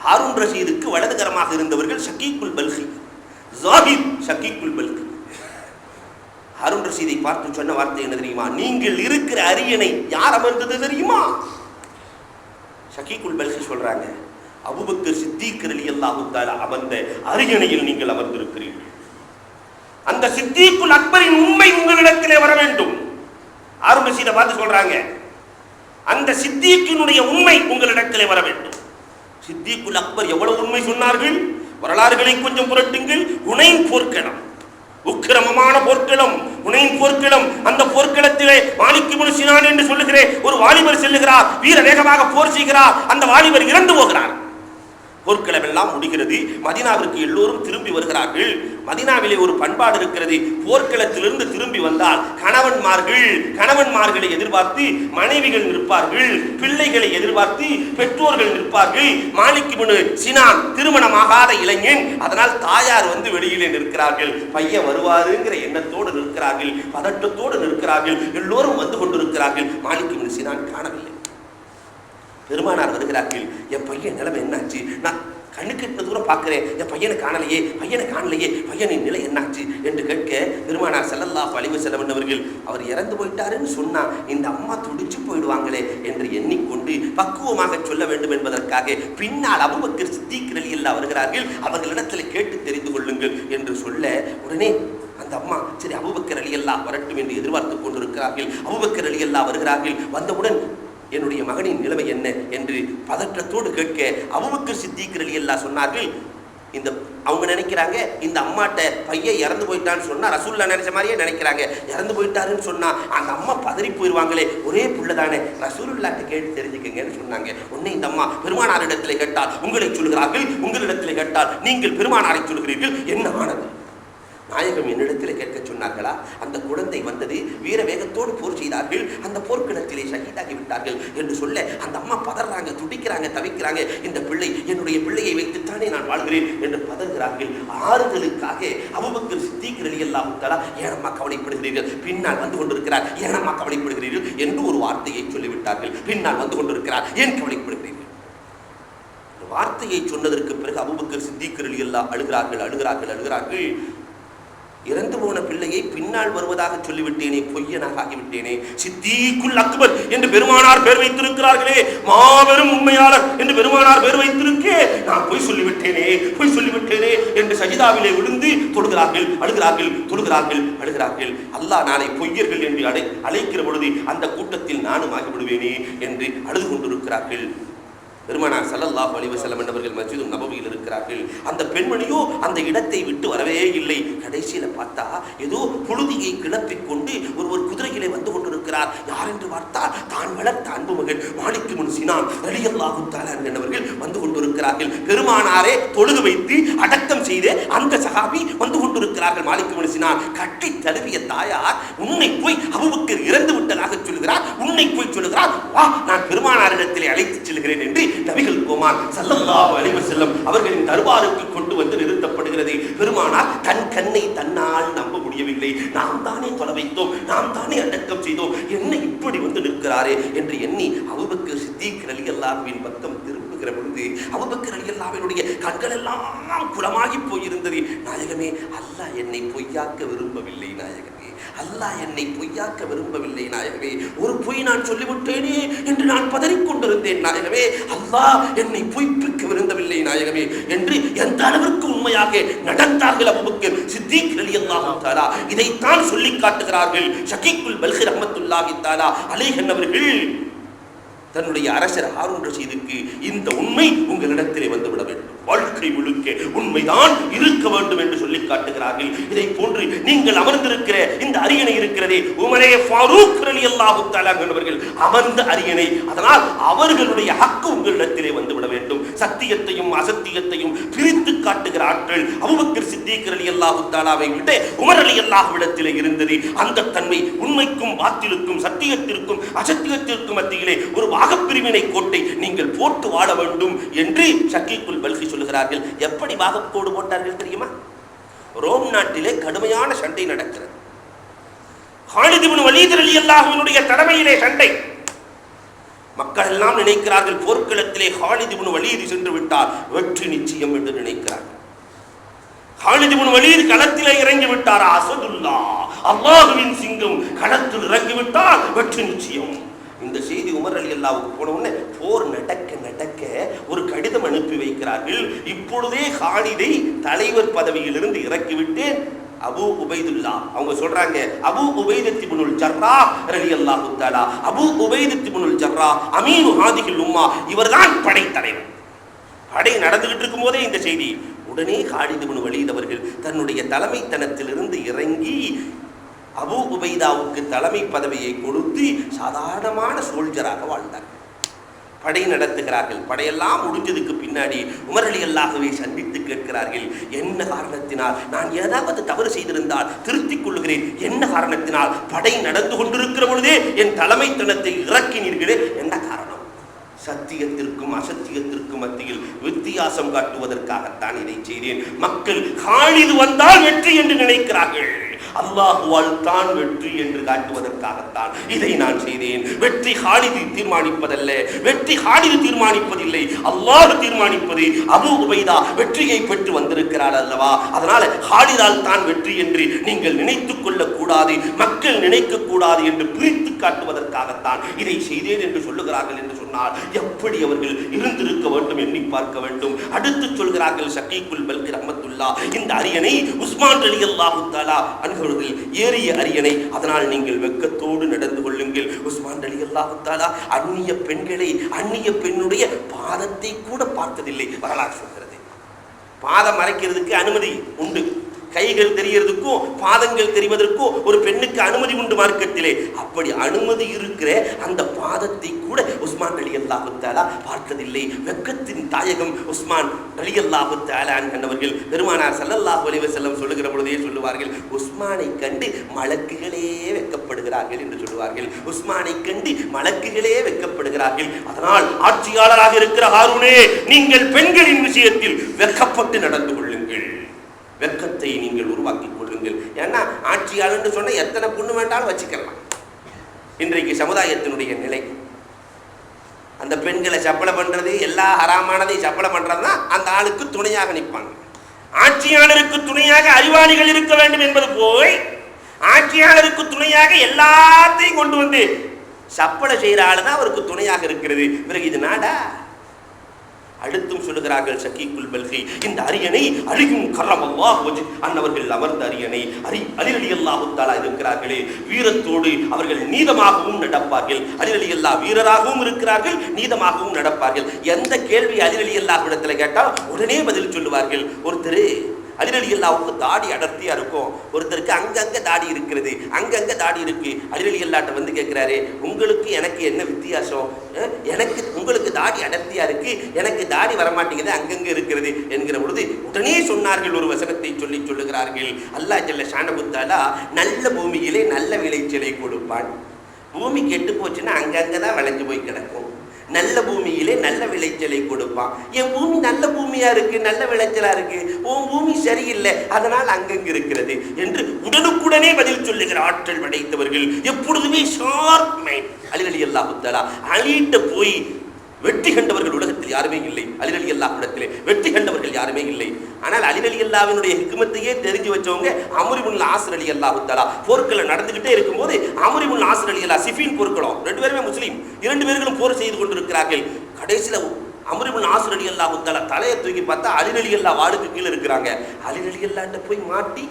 ஹாரூன் ரஷீதுக்கு வலதுகரமாக இருந்தவர்கள் ஷகீக்குல் பல்கி, ஜாஹித் ஷகீக்குல் பல்கி. ஹாரூன் ரஷீதை பார்த்து சொன்ன வார்த்தை என்ன தெரியுமா? நீங்கள் இருக்கிற அரியணை யார் அமர்ந்தது தெரியுமா? ஷகீக்குல் பல்கி சொல்றாங்க, அபூபக்கர் சித்தீக் ரலியல்லாஹு தஆலா அமர்ந்த அரியணையில் நீங்கள் அமர்ந்திருக்கிறீர்கள். அந்த சித்தீக்குல் அக்பரின் உண்மை உங்களிடத்திலே வர வேண்டும். ஹாரூன் ரஷீதை பார்த்து சொல்றாங்க, அந்த சித்தீக்கினுடைய உண்மை உங்களிடத்திலே வர வேண்டும். சித்தீக்குல் அக்பர் எவ்வளவு உண்மை சொன்னார்கள்? வரலாறுகளை கொஞ்சம் புரட்டுங்கள். ஹுனைன் போர்க்களம், உக்கிரமமான போர்க்களம், ஹுனைன் போர்க்களம். அந்த போர்க்களத்திலே மாலிக் இப்னு சினான் என்று சொல்லுகிற ஒரு வாலிபர் செல்லுகிறார், வீர வேகமாக போர் செய்கிறார். அந்த வாலிபர் இறந்து போகிறார். போர்க்களம் எல்லாம் முடிகிறது. மதீனாவிற்கு எல்லோரும் திரும்பி வருகிறார்கள். மதீனாவிலே ஒரு பண்பாடு இருக்கிறது. போர்க்களத்திலிருந்து திரும்பி வந்தால் கணவன்மார்களை எதிர்பார்த்து மனைவிகள் நிற்பார்கள், பிள்ளைகளை எதிர்பார்த்து பெற்றோர்கள் நிற்பார்கள். மாலிக் இப்னு சினான் திருமணமாகாத இளைஞன், அதனால் தாயார் வந்து வெளியிலே நிற்கிறார்கள். பையன் வருவாருங்கிற எண்ணத்தோடு நிற்கிறார்கள், பதட்டத்தோடு நிற்கிறார்கள். எல்லோரும் வந்து கொண்டிருக்கிறார்கள். மாலிக் இப்னு சினான் காணவில்லை. பெருமானார் வருகிறார்கள். என் பையன் நிலைமை என்னாச்சு? நான் கண்ணுக்கு எட்டு தூரம் பார்க்கிறேன், என் பையனை காணலையே, பையனின் நிலை என்னாச்சு என்று கேட்க, பெருமானார் ஸல்லல்லாஹு அலைஹி வஸல்லம் அவர்கள், அவர் இறந்து போயிட்டாருன்னு சொன்னா இந்த அம்மா துடிச்சு போயிடுவாங்களே என்று எண்ணிக்கொண்டு பக்குவமாக சொல்ல வேண்டும் என்பதற்காக பின்னால் அபூபக்கர் சித்தீக் ரலியல்லாஹு வருகிறார்கள். அவர்களிடத்தில் கேட்டு தெரிந்து கொள்ளுங்கள் என்று சொல்ல, உடனே அந்த அம்மா சரி அபூபக்கர் ரலியல்லாஹு வரட்டும் என்று எதிர்பார்த்து கொண்டிருக்கிறார்கள். அபூபக்கர் ரலியல்லாஹு வருகிறார்கள். வந்தவுடன் என்னுடைய மகனின் நிலைமை என்ன என்று பதற்றத்தோடு கேட்க, அபூபக்கர் சித்தீக் ரலியல்லாஹு சொன்னார்கள், இந்த அவங்க நினைக்கிறாங்க இந்த அம்மாட்ட பையன் இறந்து போயிட்டான்னு சொன்னா ரசூலுல்லாஹ் நினைச்ச மாதிரியே நினைக்கிறாங்க. இறந்து போயிட்டாருன்னு சொன்னா அந்த அம்மா பதறி போயிடுவாங்களே, ஒரே புள்ள தானே, ரசூலுல்லாஹ்ட்ட கேட்டு தெரிஞ்சுக்கங்கன்னு சொன்னாங்க. உடனே இந்த அம்மா பெருமானாரிடத்திலே கேட்டால் உங்களை சொல்கிறார்கள், உங்களிடத்திலே கேட்டால் நீங்கள் பெருமானாரை சொல்கிறீர்கள், என்ன ஆனது? நாயகம் என்னிடத்தில் கேட்க சொன்னார்களா? அந்த குழந்தை வந்தது, வீர வேகத்தோடு போர் செய்தார்கள், அந்த போர்க்களத்திலே ஷஹீதாகி விட்டார்கள் என்று சொல்ல அந்த அம்மா பதறாங்க, துடிக்கிறாங்க, தவிக்கிறாங்க. இந்த பிள்ளை என்னுடைய பிள்ளையை வைத்துத்தானே நான் வாழ்கிறேன் என்று பதறுகிறார்கள். ஆறுதலுக்காக அபூபக்கர் சித்தீக் ரலியல்லாஹு தஆலா, ஏனம்மா கவலைப்படுகிறீர்கள், பின்னால் வந்து கொண்டிருக்கிறார், ஏனம்மா கவலைப்படுகிறீர்கள் என்று ஒரு வார்த்தையை சொல்லிவிட்டார்கள். பின்னால் வந்து கொண்டிருக்கிறார், ஏன் கவலைப்படுகிறீர்கள்? வார்த்தையை சொன்னதற்கு பிறகு அபூபக்கர் சித்தீக் ரலியல்லாஹு அழுகிறார்கள். இறந்து போன பிள்ளையை பின்னால் வருவதாக சொல்லிவிட்டேனே, பொய்யனாக ஆகிவிட்டேனே. சித்தீக்குல் அக்பர் என்று பெருமானார் பேர் வைத்திருக்கிறார்களே, மாபெரும் உண்மையாளர் என்று பெருமானார் பேர் வைத்திருக்கே, நான் பொய் சொல்லிவிட்டேனே என்று சஜிதாவிலே விழுந்து அழுகிறார்கள். அல்லாஹ் நாளை பொய்யர்கள் என்று அழைக்கிற பொழுது அந்த கூட்டத்தில் நானும் ஆகிவிடுவேனே என்று அழுது கொண்டிருக்கிறார்கள். பெருமானார் ஸல்லல்லாஹு அலைஹி வஸல்லம் அவர்கள் மஸ்ஜிது நபவியில் இருக்கிறார்கள். அந்த பெண்மணியோ அந்த இடத்தை விட்டு வரவே இல்லை. கடைசியில பார்த்தா ஏதோ புழுதியை கிளப்பிக் கொண்டு ஒரு குதிரையிலே வந்து கொண்டிருக்கிறார். யார் என்று பார்த்தால் தான் வளர்த்த அன்பு மகன் மாலிக் இப்னு சினான் ரலியல்லாஹு தஆலா என்பவர்கள் வந்து கொண்டிருக்கிறார்கள். பெருமானாரே தொழுது வைத்து அடக்கம் செய்து அந்த சஹாபி வந்து கொண்டிருக்கிறார்கள். மாலிக் இப்னு சினான் கட்டி தழுவிய தாயார், உன்னை போய் அபூபக்கர் இறந்து விட்டதாக சொல்கிறார், உன்னை போய் சொல்கிறார், வா நான் பெருமானாரிடத்திலே அழைத்து செல்கிறேன் என்று நபிகள் கோமான் ஸல்லல்லாஹு அலைஹி வஸல்லம் அவர்களின் தர்பாருக்கு கொண்டு வந்து நிறுத்தப்படுகிறது. பெருமானார் தன் கண்ணை தன்னால் நம்ப முடியவில்லை. நாம் தானே தொலை வைத்தோம், நாம் தானே அடக்கம் செய்தோம், என்ன இப்படி வந்து நிற்கிறாரே என்று எண்ணி அபூபக்கர் சித்தீக் ரலியல்லாஹுவின் பக்கம் திரும்புகிற பொழுது அபூபக்கர் ரலியல்லாஹுவினுடைய கண்கள் எல்லாம் குளமாகி போயிருந்தது. நாயகமே, அல்லாஹ் என்னை பொய்யாக்க விரும்பவில்லை நாயகமே, அல்லாஹ் என்னை பொய்யாக்க விரும்பவில்லை நாயகமே, ஒரு பொய் நான் சொல்லிவிட்டேனே என்று நான் பதறிக்கொண்டிருந்தேன் நாயகமே, அல்லாஹ் என்னை பொய்ப்பிக்க விரும்பவில்லை நாயகமே என்று எந்த அளவிற்கு உண்மையாக நடந்தார்கள் அபூபக்கர் சித்தீக் ரலியல்லாஹு தஆலா. இதைத்தான் சொல்லி காட்டுகிறார்கள் ஷகீக்குல் பல்கி ரஹ்மத்துல்லாஹி தஆலா அலைஹி அவர்கள் தன்னுடைய அரசர் ஹாரூன் ரஷீதுக்கு இந்த உண்மை உங்களிடத்திலே வந்துவிட வேண்டும். வாழ்க்கை முழுக்க உண்மைதான் இருக்க வேண்டும் என்று சொல்லி காட்டுகிறார்கள். இதை போன்று நீங்கள் அமர்ந்திருக்கிற இந்த அரியணை இருக்கிறதே, உமரே ஃபாரூக் ரலியல்லாஹு தஆலா அவர்கள் அமர்ந்த அரியணை. அதனால் அவர்களுடைய ஹக்கு உங்களிடத்திலே வந்துவிட வேண்டும். சத்தியத்தையும் அசத்தியத்தையும் பிரித்து காட்டுகிற ஆற்றல் அபூபக்கர் சித்தீக் ரலியல்லாஹு தஆலாவை விட உமர் ரலியல்லாஹு இடத்திலே இருந்தது. அந்த தன்மை உண்மைக்கும் பாத்திலுக்கும் சத்தியத்திற்கும் அசத்தியத்திற்கும் மத்தியிலே ஒரு வாகப்பிரிவினை கோட்டை நீங்கள் போட்டு வாழ வேண்டும் என்று ஷக்கீக்குல் பல்கி சொல்லுகிறார்கள். எப்படி வாகக்கோடு போட்டார்கள் தெரியுமா? ரோம் நாட்டிலே கடுமையான சண்டை நடக்கிறது. காலித் இப்னு வலீத் ரலியல்லாஹுவினுடைய தலைமையிலே சண்டை. மக்கள் எல்லாம் நினைக்கிறார்கள் போர்க்களத்திலே காலித் இப்னு வலீத் சென்று விட்டால் வெற்றி நிச்சயம் என்று நினைக்கிறார்கள். காலித் இப்னு வலீத் களத்திலே இறங்கி விட்டார். அஸதுல்லாஹ், அல்லாஹ்வின் சிங்கம் களத்தில் இறங்கி விட்டால் வெற்றி நிச்சயம். இந்த செய்தி உமர் ரலியல்லாஹுவுக்கு போன உடனே போர் நடக்க நடக்க ஒரு கடிதம் அனுப்பி வைக்கிறார்கள். இப்பொழுதே காலிதை தலைவர் பதவியிலிருந்து இறக்கிவிட்டேன். அபூ உபைதுல்லா அவங்க சொல்றாங்க, அபூ உபைதத் இப்னுல் ஜர்ராஹ் ரலியல்லாஹு தஆலா, அபூ உபைதத் இப்னுல் ஜர்ராஹ் அமீனு ஹாதிஹில் உம்மா, இவர்தான் படைத்தலைவர். படை நடந்துகிட்டு இருக்கும் போதே இந்த செய்தி. உடனே காலித் இப்னு வலீத் அவர்கள் தன்னுடைய தலைமைத்தனத்திலிருந்து இறங்கி அபூ உபைதாவுக்கு தலைமை பதவியை கொடுத்து சாதாரணமான சோல்ஜராக வாழ்ந்தார். படை நடத்துகிறார்கள். படையெல்லாம் முடிஞ்சதுக்கு பின்னாடி உமர் ரலியல்லாஹுவை சந்தித்து கேட்கிறார்கள், என்ன காரணத்தினால் நான் ஏதாவது தவறு செய்திருந்தால் திருத்திக் கொள்ளுகிறேன், என்ன காரணத்தினால் படை நடந்து கொண்டிருக்கிற பொழுதே என் தலைமைத்தனத்தை இறக்கினீர்களே, என்ன காரணம்? சத்தியத்திற்கும் அசத்தியத்திற்கும் மத்தியில் வித்தியாசம் காட்டுவதற்காகத்தான் இதை செய்தேன். மக்கள் காலிது வந்தால் வெற்றி என்று நினைக்கிறார்கள், அல்லாஹுவால் தான் வெற்றி என்று காட்டுவதற்காகத்தான் இதை நான் செய்தேன். வெற்றி காலிது தீர்மானிப்பதல்ல, வெற்றி காலிது தீர்மானிப்பதில்லை, அல்லாஹ் தீர்மானிப்பது. அபூ உபைதா வெற்றியை பெற்று வந்திருக்கிறார் அல்லவா, அதனால காலிதால் தான் வெற்றி என்று நீங்கள் நினைத்துக் கொள்ளக் கூடாது, மக்கள் நினைக்க கூடாது என்று பிரித்து காட்டுவதற்காகத்தான் இதை செய்தேன் என்று சொல்லுகிறார்கள். என்று சொன்னால் எப்படி அவர்கள் இருந்திருக்க வேண்டும், எண்ணி பார்க்க வேண்டும். அடுத்து சொல்கிறார்கள் ஷக்கீக்குல் பல்கி ரஹ்மத்துல்லாஹ், இந்த அரியணை உஸ்மான் ரலியல்லாஹு தஆலா அவர்கள் ஏறிய அரியணை, அதனால் நீங்கள் வெட்கத்தோடு நடந்து கொள்ளுங்கள். உஸ்மான் ரலியல்லாஹு தஆலா அந்நிய பெண்களை, அந்நிய பெண்ணுடைய பாதத்தை கூட பார்த்ததில்லை. வரலாறு சொல்கிறது. பாதம் மறைக்கிறதுக்கு அனுமதி உண்டு, கைகள் தெரியறதுக்கும் பாதங்கள் தெரிவதற்கும் ஒரு பெண்ணுக்கு அனுமதி உண்டு மார்க்கத்திலே. அப்படி அனுமதி இருக்கிற அந்த பாதத்தை கூட உஸ்மான் ரலியல்லாஹு தஆலா பார்த்ததில்லை. வெட்கத்தின் தாயகம் உஸ்மான் ரலியல்லாஹு தஆலா என்பவர்கள் பெருமானார் ஸல்லல்லாஹு அலைஹி வஸல்லம் சொல்லுகிற பொழுதே சொல்லுவார்கள், உஸ்மானை கண்டு மலக்குகளே வெட்கப்படுகிறார்கள் என்று சொல்லுவார்கள். உஸ்மானை கண்டு மலக்குகளே வெட்கப்படுகிறார்கள். அதனால் ஆட்சியாளராக இருக்கிற ஹாரூனே, நீங்கள் பெண்களின் விஷயத்தில் வெட்கப்பட்டு நடந்து கொள்ளுங்கள், வெட்கத்தை நீங்கள் உருவாக்கிக் கொள்ளுங்கள். ஏன்னா ஆட்சியாளர் சொன்ன எத்தனை பொண்ணு வேண்டாலும் வச்சுக்கலாம். இன்றைக்கு சமுதாயத்தினுடைய நிலை, அந்த பெண்களை சப்பளை பண்றது, எல்லா ஹராமானதையும் சப்பளை பண்றதுதான் அந்த ஆளுக்கு துணையாக நிற்பாங்க. ஆட்சியாளருக்கு துணையாக அறிவாளிகள் இருக்க வேண்டும் என்பது போய் ஆட்சியாளருக்கு துணையாக எல்லாத்தையும் கொண்டு வந்து சப்பளை செய்யற ஆளுதான் அவருக்கு துணையாக இருக்கிறது. பிறகு இது நாடா? அடுத்தும் சொல்லுகிறார்கள் ஷக்கீக்குல் பல்கி, இந்த அரியணை அலியும் கர்ரமல்லாஹு வஜ்ஹு அன்னவர்கள் அமர்ந்த அரியணை. அலி ரலியல்லாஹு தஆலா இருக்கிறார்களே, வீரத்தோடு அவர்கள் நீதமாகவும் நடப்பார்கள். அலி ரலியல்லாஹு வீரராகவும் இருக்கிறார்கள், நீதமாகவும் நடப்பார்கள். எந்த கேள்வி அலி ரலியல்லாஹு இடத்துல கேட்டால் உடனே பதில் சொல்லுவார்கள். ஒருத்தர் அலி ரலியல்லாஹுக்கு தாடி அடர்த்தியா இருக்கும், ஒருத்தருக்கு அங்கங்க தாடி இருக்கிறது, அங்கங்க தாடி இருக்கு. அலி ரலியல்லாஹு வந்து கேட்கிறாரு, உங்களுக்கு எனக்கு என்ன வித்தியாசம்? எனக்கு உங்களுக்கு தாடி அடர்த்தியா இருக்கு, எனக்கு தாடி வரமாட்டேங்குது, அங்கங்க இருக்கிறது என்கிற பொழுது உடனே சொன்னார்கள், ஒரு வசனத்தை சொல்லுகிறார்கள். அல்லாஹ் ஜல்ல ஷானஹு தஆலா நல்ல பூமியிலே நல்ல விளைச்சலை கொடுப்பான். பூமி கெட்டு போச்சுன்னா அங்கங்கதான் விளைஞ்சு போய் கிடக்கும். நல்ல பூமியிலே நல்ல விளைச்சலை கொடுப்பான். என் பூமி நல்ல பூமியா இருக்கு, நல்ல விளைச்சலா இருக்கு, உன் பூமி சரியில்லை, அதனால் அங்கங்க இருக்கிறது என்று உடனுக்குடனே பதில் சொல்லுகிற ஆற்றல் படைத்தவர்கள். எப்பொழுதுமே ஷார்ப் மைண்ட். அலி ரலியல்லாஹு தஆலா அலிட்ட போய் வெற்றி கண்டவர்கள் உலகத்தில் யாருமே இல்லை. அலி ரலியல்லாஹு இடத்திலே வெற்றி கண்டவர்கள் யாருமே இல்லை. ஆனால் அலி ரலியல்லாஹுவினுடைய ஹிக்மத்தையே தெரிஞ்சு வச்சவங்க அம்ர் இப்னு ஆஸ் ரலியல்லாஹு தஆலா. போர்க்களம் நடந்துகிட்டே இருக்கும்போது அம்ர் இப்னு ஆஸ் ரலியல்லாஹு, சிஃபின் போர்க்களம், ரெண்டு பேருமே முஸ்லீம், இரண்டு பேர்களும் போர் செய்து கொண்டிருக்கிறார்கள். கடைசியில் அம்ர் இப்னு ஆஸ் ரலியல்லாஹு தஆலா தலையை தூக்கி பார்த்தா அலி ரலியல்லாஹு வாளுக்கு கீழே இருக்கிறாங்க. அலி ரலியல்லாஹு போய் மாட்டி,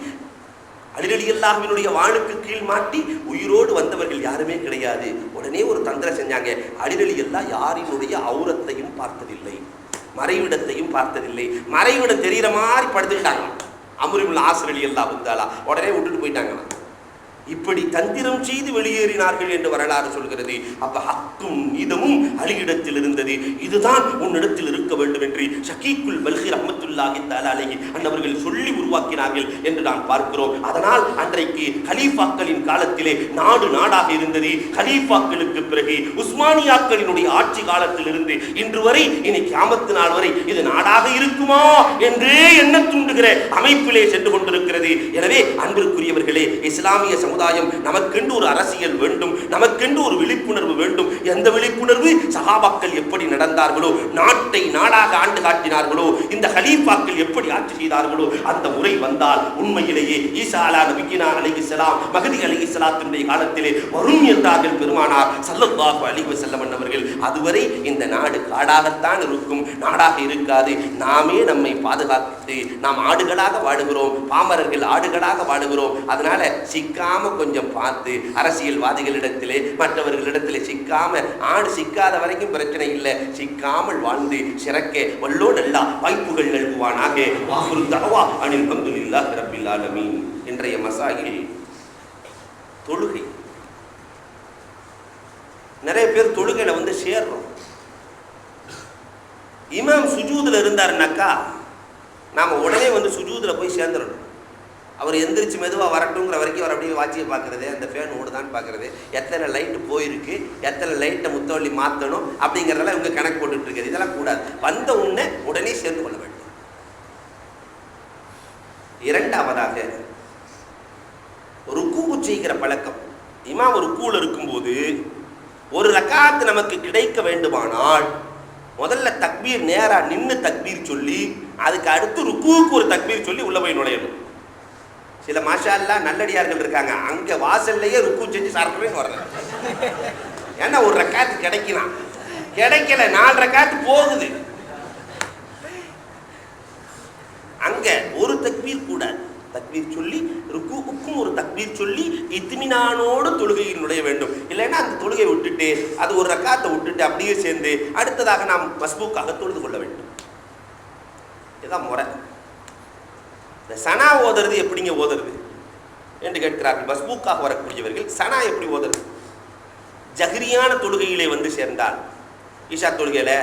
அலி ரலியல்லாஹுவினுடைய வாளுக்கு கீழ் மாட்டி உயிரோடு வந்தவர்கள் யாருமே கிடையாது. உடனே ஒரு தந்திரம் செஞ்சாங்க, அலி ரலியல்லாஹு யாரினுடைய ஔரத்தையும் பார்த்ததில்லை. மறைவிடத்தையும் பார்த்ததில்லை. மறைவிடம் தெரிகிற மாதிரி படுத்துக்கிட்டாங்க. அம்ர் இப்னு ஆஸ் ரலியல்லாஹு தஆலா உடனே விட்டுட்டு போயிட்டாங்க. இப்படி தந்திரம் செய்து வெளியேறினார்கள் என்று வரலாறு சொல்கிறது. அப்ப ஹக்கும் இதமும் அலியிடத்தில் இருந்தது. இதுதான் உன்னிடத்தில் இருக்க வேண்டும் என்று ஷகீக்குல் பல்கி ரஹ்மத்துல்லாஹி தஆலா அலைஹி அன்னவர்கள் சொல்லி உருவாக்கினார்கள் என்று நாம் பார்க்கிறோம். அதனால் அன்றைக்கு கலீஃபாக்களின் காலத்திலே நாடு நாடாக இருந்தது. கலீஃபாக்களுக்கு பிறகு உஸ்மானியாக்களினுடைய ஆட்சி காலத்தில் இருந்து இன்று வரை இனி கியாமத் நாள் வரை இது நாடாக இருக்குமா என்றே எண்ண தூண்டுகிற அமைப்பிலே சென்று கொண்டிருக்கிறது. எனவே அன்பிற்குரியவர்களே, இஸ்லாமிய சமுதாயம் நமக்கென்று ஒரு அரசியல் வேண்டும், நமக்கென்று ஒரு விழிப்புணர்வு வேண்டும். எந்த விழிப்புணர்வு? சஹாபாக்கள் எப்படி நடந்தார்களோ, நாட்டை நாடாக ஆண்டு காட்டினார்களோ, இந்த கலீஃபாக்கள் எப்படி ஆட்சி செய்தார்களோ அந்த முறை வந்தால் உண்மையிலேயே ஈசா நபியினா அலைஹிஸ்ஸலாம் மஹ்தி அலைஹிஸ்ஸலாத்தினுடைய காலத்திலே வரும் என்றார்கள் பெருமானார் ஸல்லல்லாஹு அலைஹி வஸல்லம் அவர்கள். அதுவரை இந்த நாடு காடாகத்தான் இருக்கும், நாடாக இருக்காது. நாமே நம்மை பாதுகாத்து நாம் ஆடுகளாக வாழுகிறோம், பாமரர்கள் ஆடுகளாக வாழுகிறோம். அதனால சிக்காம கொஞ்சம் பார்த்து அரசியல்வாதிகளிடத்திலே மற்றவர்களிடத்திலே சிக்காம, ஆடு சிக்காத வரைக்கும் பிரச்சனை இல்லை, சிக்காமல் வாழ்ந்து சிறக்க வல்லோன் அல்லா வாய்ப்புகள் நல்குவானாக. வாஹுரு தஅவா அனில் ஹம்துலில்லாஹி ரப்பில் ஆலமீன். இன்றைய மசாயில் தொழுகை. நிறைய பேர் தொழுகையில வந்து சேர்றோம். இமாம் சுஜூதுல இருந்தாருனாக்கா நாம உடனே வந்து சுஜூதுல போய் சேர்ந்துடணும். அவர் எந்திரிச்சு மெதுவாக வரட்டுங்கிற வரைக்கும் அவர் அப்படியே வாட்சியை பார்க்குறது, அந்த ஃபேன் ஓடுதான்னு பார்க்குறது, எத்தனை லைட்டு போயிருக்கு, எத்தனை லைட்டை முத்தவள்ளி மாற்றணும் அப்படிங்கிறதெல்லாம் இவங்க கணக்கு போட்டுட்டு இருக்குது. இதெல்லாம் கூடாது. வந்த உடனே சேர்ந்து கொள்ள வேண்டும். இரண்டாவதாக ருக்கு செய்கிற பழக்கம். இமாம் ருக்குல இருக்கும்போது ஒரு ரக்காத் நமக்கு கிடைக்க வேண்டுமானால் முதல்ல தக்பீர் நேரா நின்று தக்பீர் சொல்லி அதுக்கு அடுத்து ருக்குவுக்கு ஒரு தக்பீர் சொல்லி உள்ள போய் நுழையணும். சில மாஷா அல்லாஹ் நல்லடியார்கள் இருக்காங்க, அங்க வாசல்லையே ருக்கு செஞ்சு சாப்பிட்டு வர்றாங்க. ஏன்னா ஒரு ரக்காத்து கிடைக்கலாம், கிடைக்கல 4 ரக்காத்து போகுது. அங்க ஒரு தக்பீர் கூட தக்பீர் சொல்லி ருக்குவுக்கும் ஒரு தக்பீர் சொல்லி இத்மினானோடு தொழுகையில் நுழைய வேண்டும். இல்லைன்னா அந்த தொழுகையை விட்டுட்டு அது ஒரு ரக்காத்தை விட்டுட்டு அப்படியே சேர்ந்து அடுத்ததாக நாம் மஸ்பூக்காக தொழுது கொள்ள வேண்டும். இதுதான் முறை. இந்த சனா ஓதுறது எப்படிங்க ஓதுறது என்று கேட்கிறார்கள் மஸ்பூக்காக வரக்கூடியவர்கள். சனா எப்படி ஓதுறது? ஜஹ்ரியான தொழுகையிலே வந்து சேர்ந்தால், ஈஷா தொழுகையில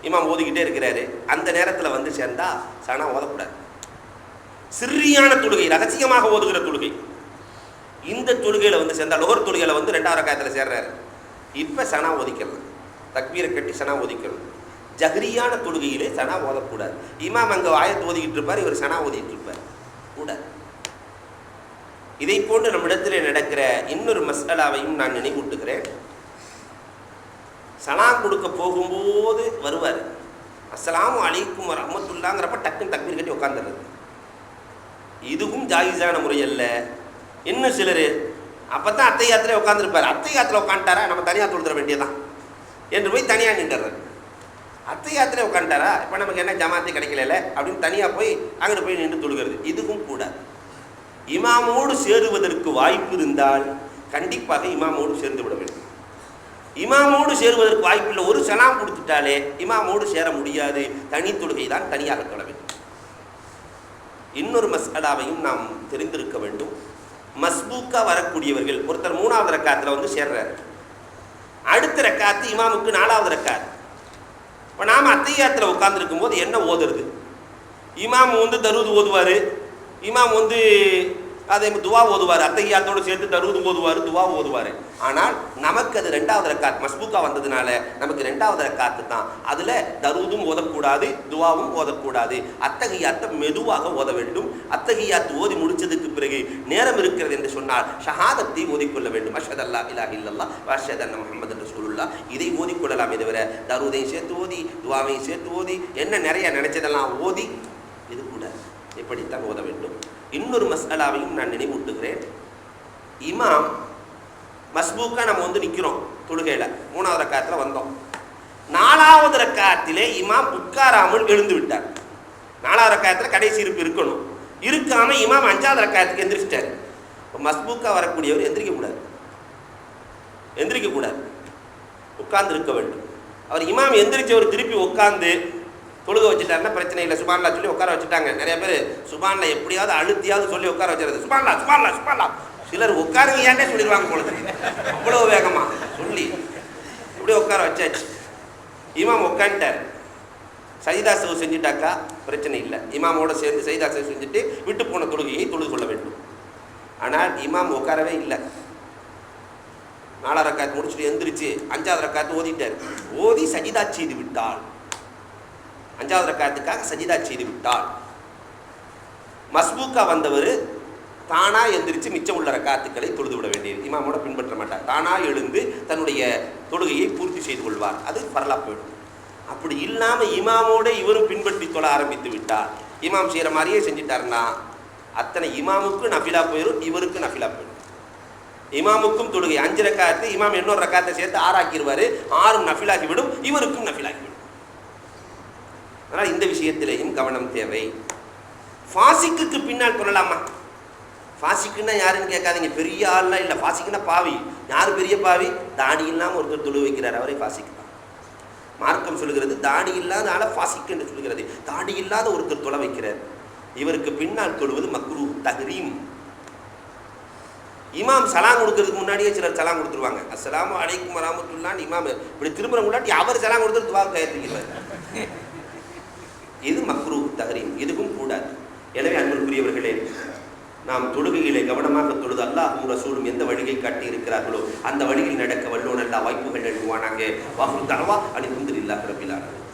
இமாம் ஓதிக்கிட்டே இருக்கிறாரு, அந்த நேரத்தில் வந்து சேர்ந்தா சனா ஓதக்கூடாது. சிறியான தொழுகை, ரகசியமாக ஓதுகிற தொழுகை, இந்த தொழுகையில வந்து சேர்ந்தால், லோகர் தொழுகையில வந்து 2வது ரக்காத்துல சேர்றாரு, இப்ப சனா ஓதிக்கலாம், தக்பீரை கட்டி சனா ஓதிக்கணும். ஜஹ்ரியான தொழுகையிலே சனா ஓதக்கூடாது. இமாம் அங்கே ஆயத்து ஓதிக்கிட்டு இருப்பார், இவர் சனா ஓதிட்டு இருப்பார் கூட. இதை போன்று நம்மிடத்தில் நடக்கிற இன்னொரு மஸ்அலாவையும் நான் நினைவூட்டுகிறேன். சனா கொடுக்க போகும்போது வருவார், அஸ்ஸலாமு அலைக்கும் வரஹ்மத்துல்லாஹ்ங்கிறப்ப டக்குன்னு தக்பீர் கட்டி உட்காந்துடுறது. இதுவும் ஜாயிஸான முறை அல்ல. இன்னும் சிலர் அப்போ தான் அத்தையாத்திலே உட்காந்துருப்பார், அத்தையாத்தில் உட்காந்துட்டாரா நம்ம தனியாக தொழுதுற வேண்டியதான் என்று போய் தனியாக நின்றுறாரு. அத்தையாத்திலே உட்காந்துட்டாரா இப்போ நமக்கு என்ன ஜமாத்தி கிடைக்கல அப்படின்னு தனியாக போய் அங்கிட்டு போய் நின்று தொழுகிறது. இதுவும் கூட இமாமோடு சேருவதற்கு வாய்ப்பு இருந்தால் கண்டிப்பாக இமாமோடு சேர்ந்து விட வேண்டும். இமாமோடு சேருவதற்கு வாய்ப்பு இல்லை, ஒரு சலாம் கொடுத்துட்டாலே இமாமோடு சேர முடியாது, தனி தொழுகை தான் தனியாக தொழ வேண்டும். இன்னொரு மஸ்அலாவையும் நாம் தெரிந்திருக்க வேண்டும். மஸ்பூக்கா வரக்கூடியவர்கள், ஒருத்தர் 3வது ரக்காத்தில் வந்து சேர்றாரு, அடுத்த ரக்காத்து இமாமுக்கு 4வது ரக்காத்து. இப்போ நாம் அத்தையாத்தில் உட்கார்ந்துருக்கும் போது என்ன ஓதுறது? இமாம் வந்து தருவது ஓதுவார், இமாம் வந்து அதை துவா ஓதுவார், அத்தையாத்தோடு சேர்த்து தருவது ஓதுவார், துவா ஓதுவார். ஆனால் நமக்கு அது 2வது ரக்காத், மஸ்பூக்கா வந்ததுனால நமக்கு 2வது ரக்காத்து தான். அதில் தருவதும் ஓதக்கூடாது, துவாவும் ஓதக்கூடாது. அத்தகையாத்தை மெதுவாக ஓத வேண்டும். அத்தகையாத்து ஓதி முடிச்சதுக்கு பிறகு நேரம் இருக்கிறது என்று சொன்னால் ஷஹாதத்தை ஓதிக்கொள்ள வேண்டும். அஷ்ஹது அல்லா இலாஹ இல்லல்லாஹ் வ அஷ்ஹது அன்ன முஹம்மதன் ரசூலுல்லாஹ். இதை ஓதிக்கொள்ளலாமே தவிர தருவதையும் சேர்த்து ஓதி துவாவையும் சேர்த்து ஓதி என்ன நிறைய நினைச்சதெல்லாம் ஓதி இது கூட எப்படித்தான் ஓத வேண்டும். இன்னொரு மஸ்அலாவையும் நான் நினைவூட்டுகிறேன். இமாம் மஸ்பூக்கா நம்ம வந்து நிற்கிறோம் தொழுகையில், 3வது ரக்காத்தில் வந்தோம். 4வது ரக்காத்திலே இமாம் உட்காராமல் எழுந்து விட்டார். 4வது ரக்காத்தில் கடைசி இருப்பு இருக்கணும், இருக்காம இமாம் 5வது ரக்காத்துக்கு எந்திரிச்சிட்டார். இப்போ மஸ்பூக்கா வரக்கூடியவர் எந்திரிக்க கூடாது, உட்கார்ந்து இருக்க வேண்டும். அவர் இமாம் எந்திரிச்சவர் திருப்பி உட்கார்ந்து தொழுக வச்சுட்டாருன்னா பிரச்சனை இல்லை, சுபான்லா சொல்லி உட்கார வச்சுட்டாங்க. நிறைய பேர் சுபான்லா எப்படியாவது அழுத்தியாவது சொல்லி உட்கார வச்சுறது. சுபான்லா சுபான்லா சுபான்லா சிலர் உட்காருங்க ஏன்னே சொல்லிடுவாங்க பொழுது, அவ்வளோ வேகமா சொல்லி இப்படி உட்கார வச்சாச்சு. இமாம் உட்காந்துட்டார். சஜிதா சஹு செஞ்சுட்டாக்கா பிரச்சனை இல்லை, இமாமோட சேர்ந்து சஜிதா சஹு செஞ்சுட்டு விட்டு போன தொழுகையை தொழுது கொள்ள வேண்டும். ஆனால் இமாம் உட்காரவே இல்லை. 4 ரக்காத்து முடிச்சுட்டு எந்திரிச்சு 5வது ரக்காத்து ஓதிட்டார். ஓதி சஜிதா செய்து விட்டால், 5வது ரக்காத்துக்காக சஜிதா செய்து விட்டால், மஸ்பூக்கா வந்தவர் தானா எந்திரிச்சு மிச்சம் உள்ள ரக்காத்துக்களை தொழுது விட வேண்டியது. இமாமோட பின்பற்ற மாட்டார், தானா எழுந்து தன்னுடைய தொழுகையை பூர்த்தி செய்து கொள்வார். அது பரலா போயிடும். அப்படி இல்லாமல் இமாமோட இவரும் பின்பற்றி தொழ ஆரம்பித்து விட்டார், இமாம் செய்கிற மாதிரியே செஞ்சிட்டாருன்னா அத்தனை இமாமுக்கும் நஃபிலா போயிடும், இவருக்கு நஃபிலா போயிடும். இமாமுக்கும் தொழுகை 5 ரக்காத்து, இமாம் இன்னொரு ரக்காத்தை சேர்த்து 6 ஆக்கிடுவார், 6 நஃபிலாகி விடும், இவருக்கும் நஃபிலாகி விடும். அதனால் இந்த விஷயத்திலேயும் கவனம் தேவை. ஃபாசிக்கு பின்னால் சொல்லலாமா? ஃபாசிக்குன்னா யாருன்னு கேட்காதீங்க, பெரிய ஆள்லாம் இல்லை. ஃபாசிக்குன்னா பாவி. யார் பெரிய பாவி? தாடி இல்லாமல் ஒருத்தர் தொழு வைக்கிறார், அவரை ஃபாசிக்கு தான். மார்க்கம் சொல்லுகிறது தாடி இல்லாத ஆளை ஃபாசிக்கு என்று சொல்லுகிறது. தாடி இல்லாத ஒருத்தர் தொலை வைக்கிறார், இவருக்கு பின்னால் தொழுவது மக்ரூ தஹ்ரீம். இமாம் சலாம் கொடுக்கறதுக்கு முன்னாடியே சிலர் சலாம் கொடுத்துருவாங்க. அஸ்ஸலாமு அலைக்கும் வரஹ்மத்துல்லாஹ். இமாம் இப்படி திரும்புற முன்னாடி அவர் சலாம் கொடுத்துட்டு துவா கையெழுத்திக்கிறார். இது மக்ரூ தஹ்ரீம், இதுக்கும் கூடாது. எனவே அன்புக்குரியவர்களே, நாம் தொழுகையிலே கவனமாக தொழுது அல்லாஹ்வும் ரசூலும் எந்த வழியை காட்டி இருக்கிறார்களோ அந்த வழியில் நடக்க வல்லோன் அல்லாஹ் வாய்ப்புகள் எழுதுவானாங்க. வாஹு தஅவா அல்ஹம்துலில்லாஹி ரப்பில் ஆலமீன்.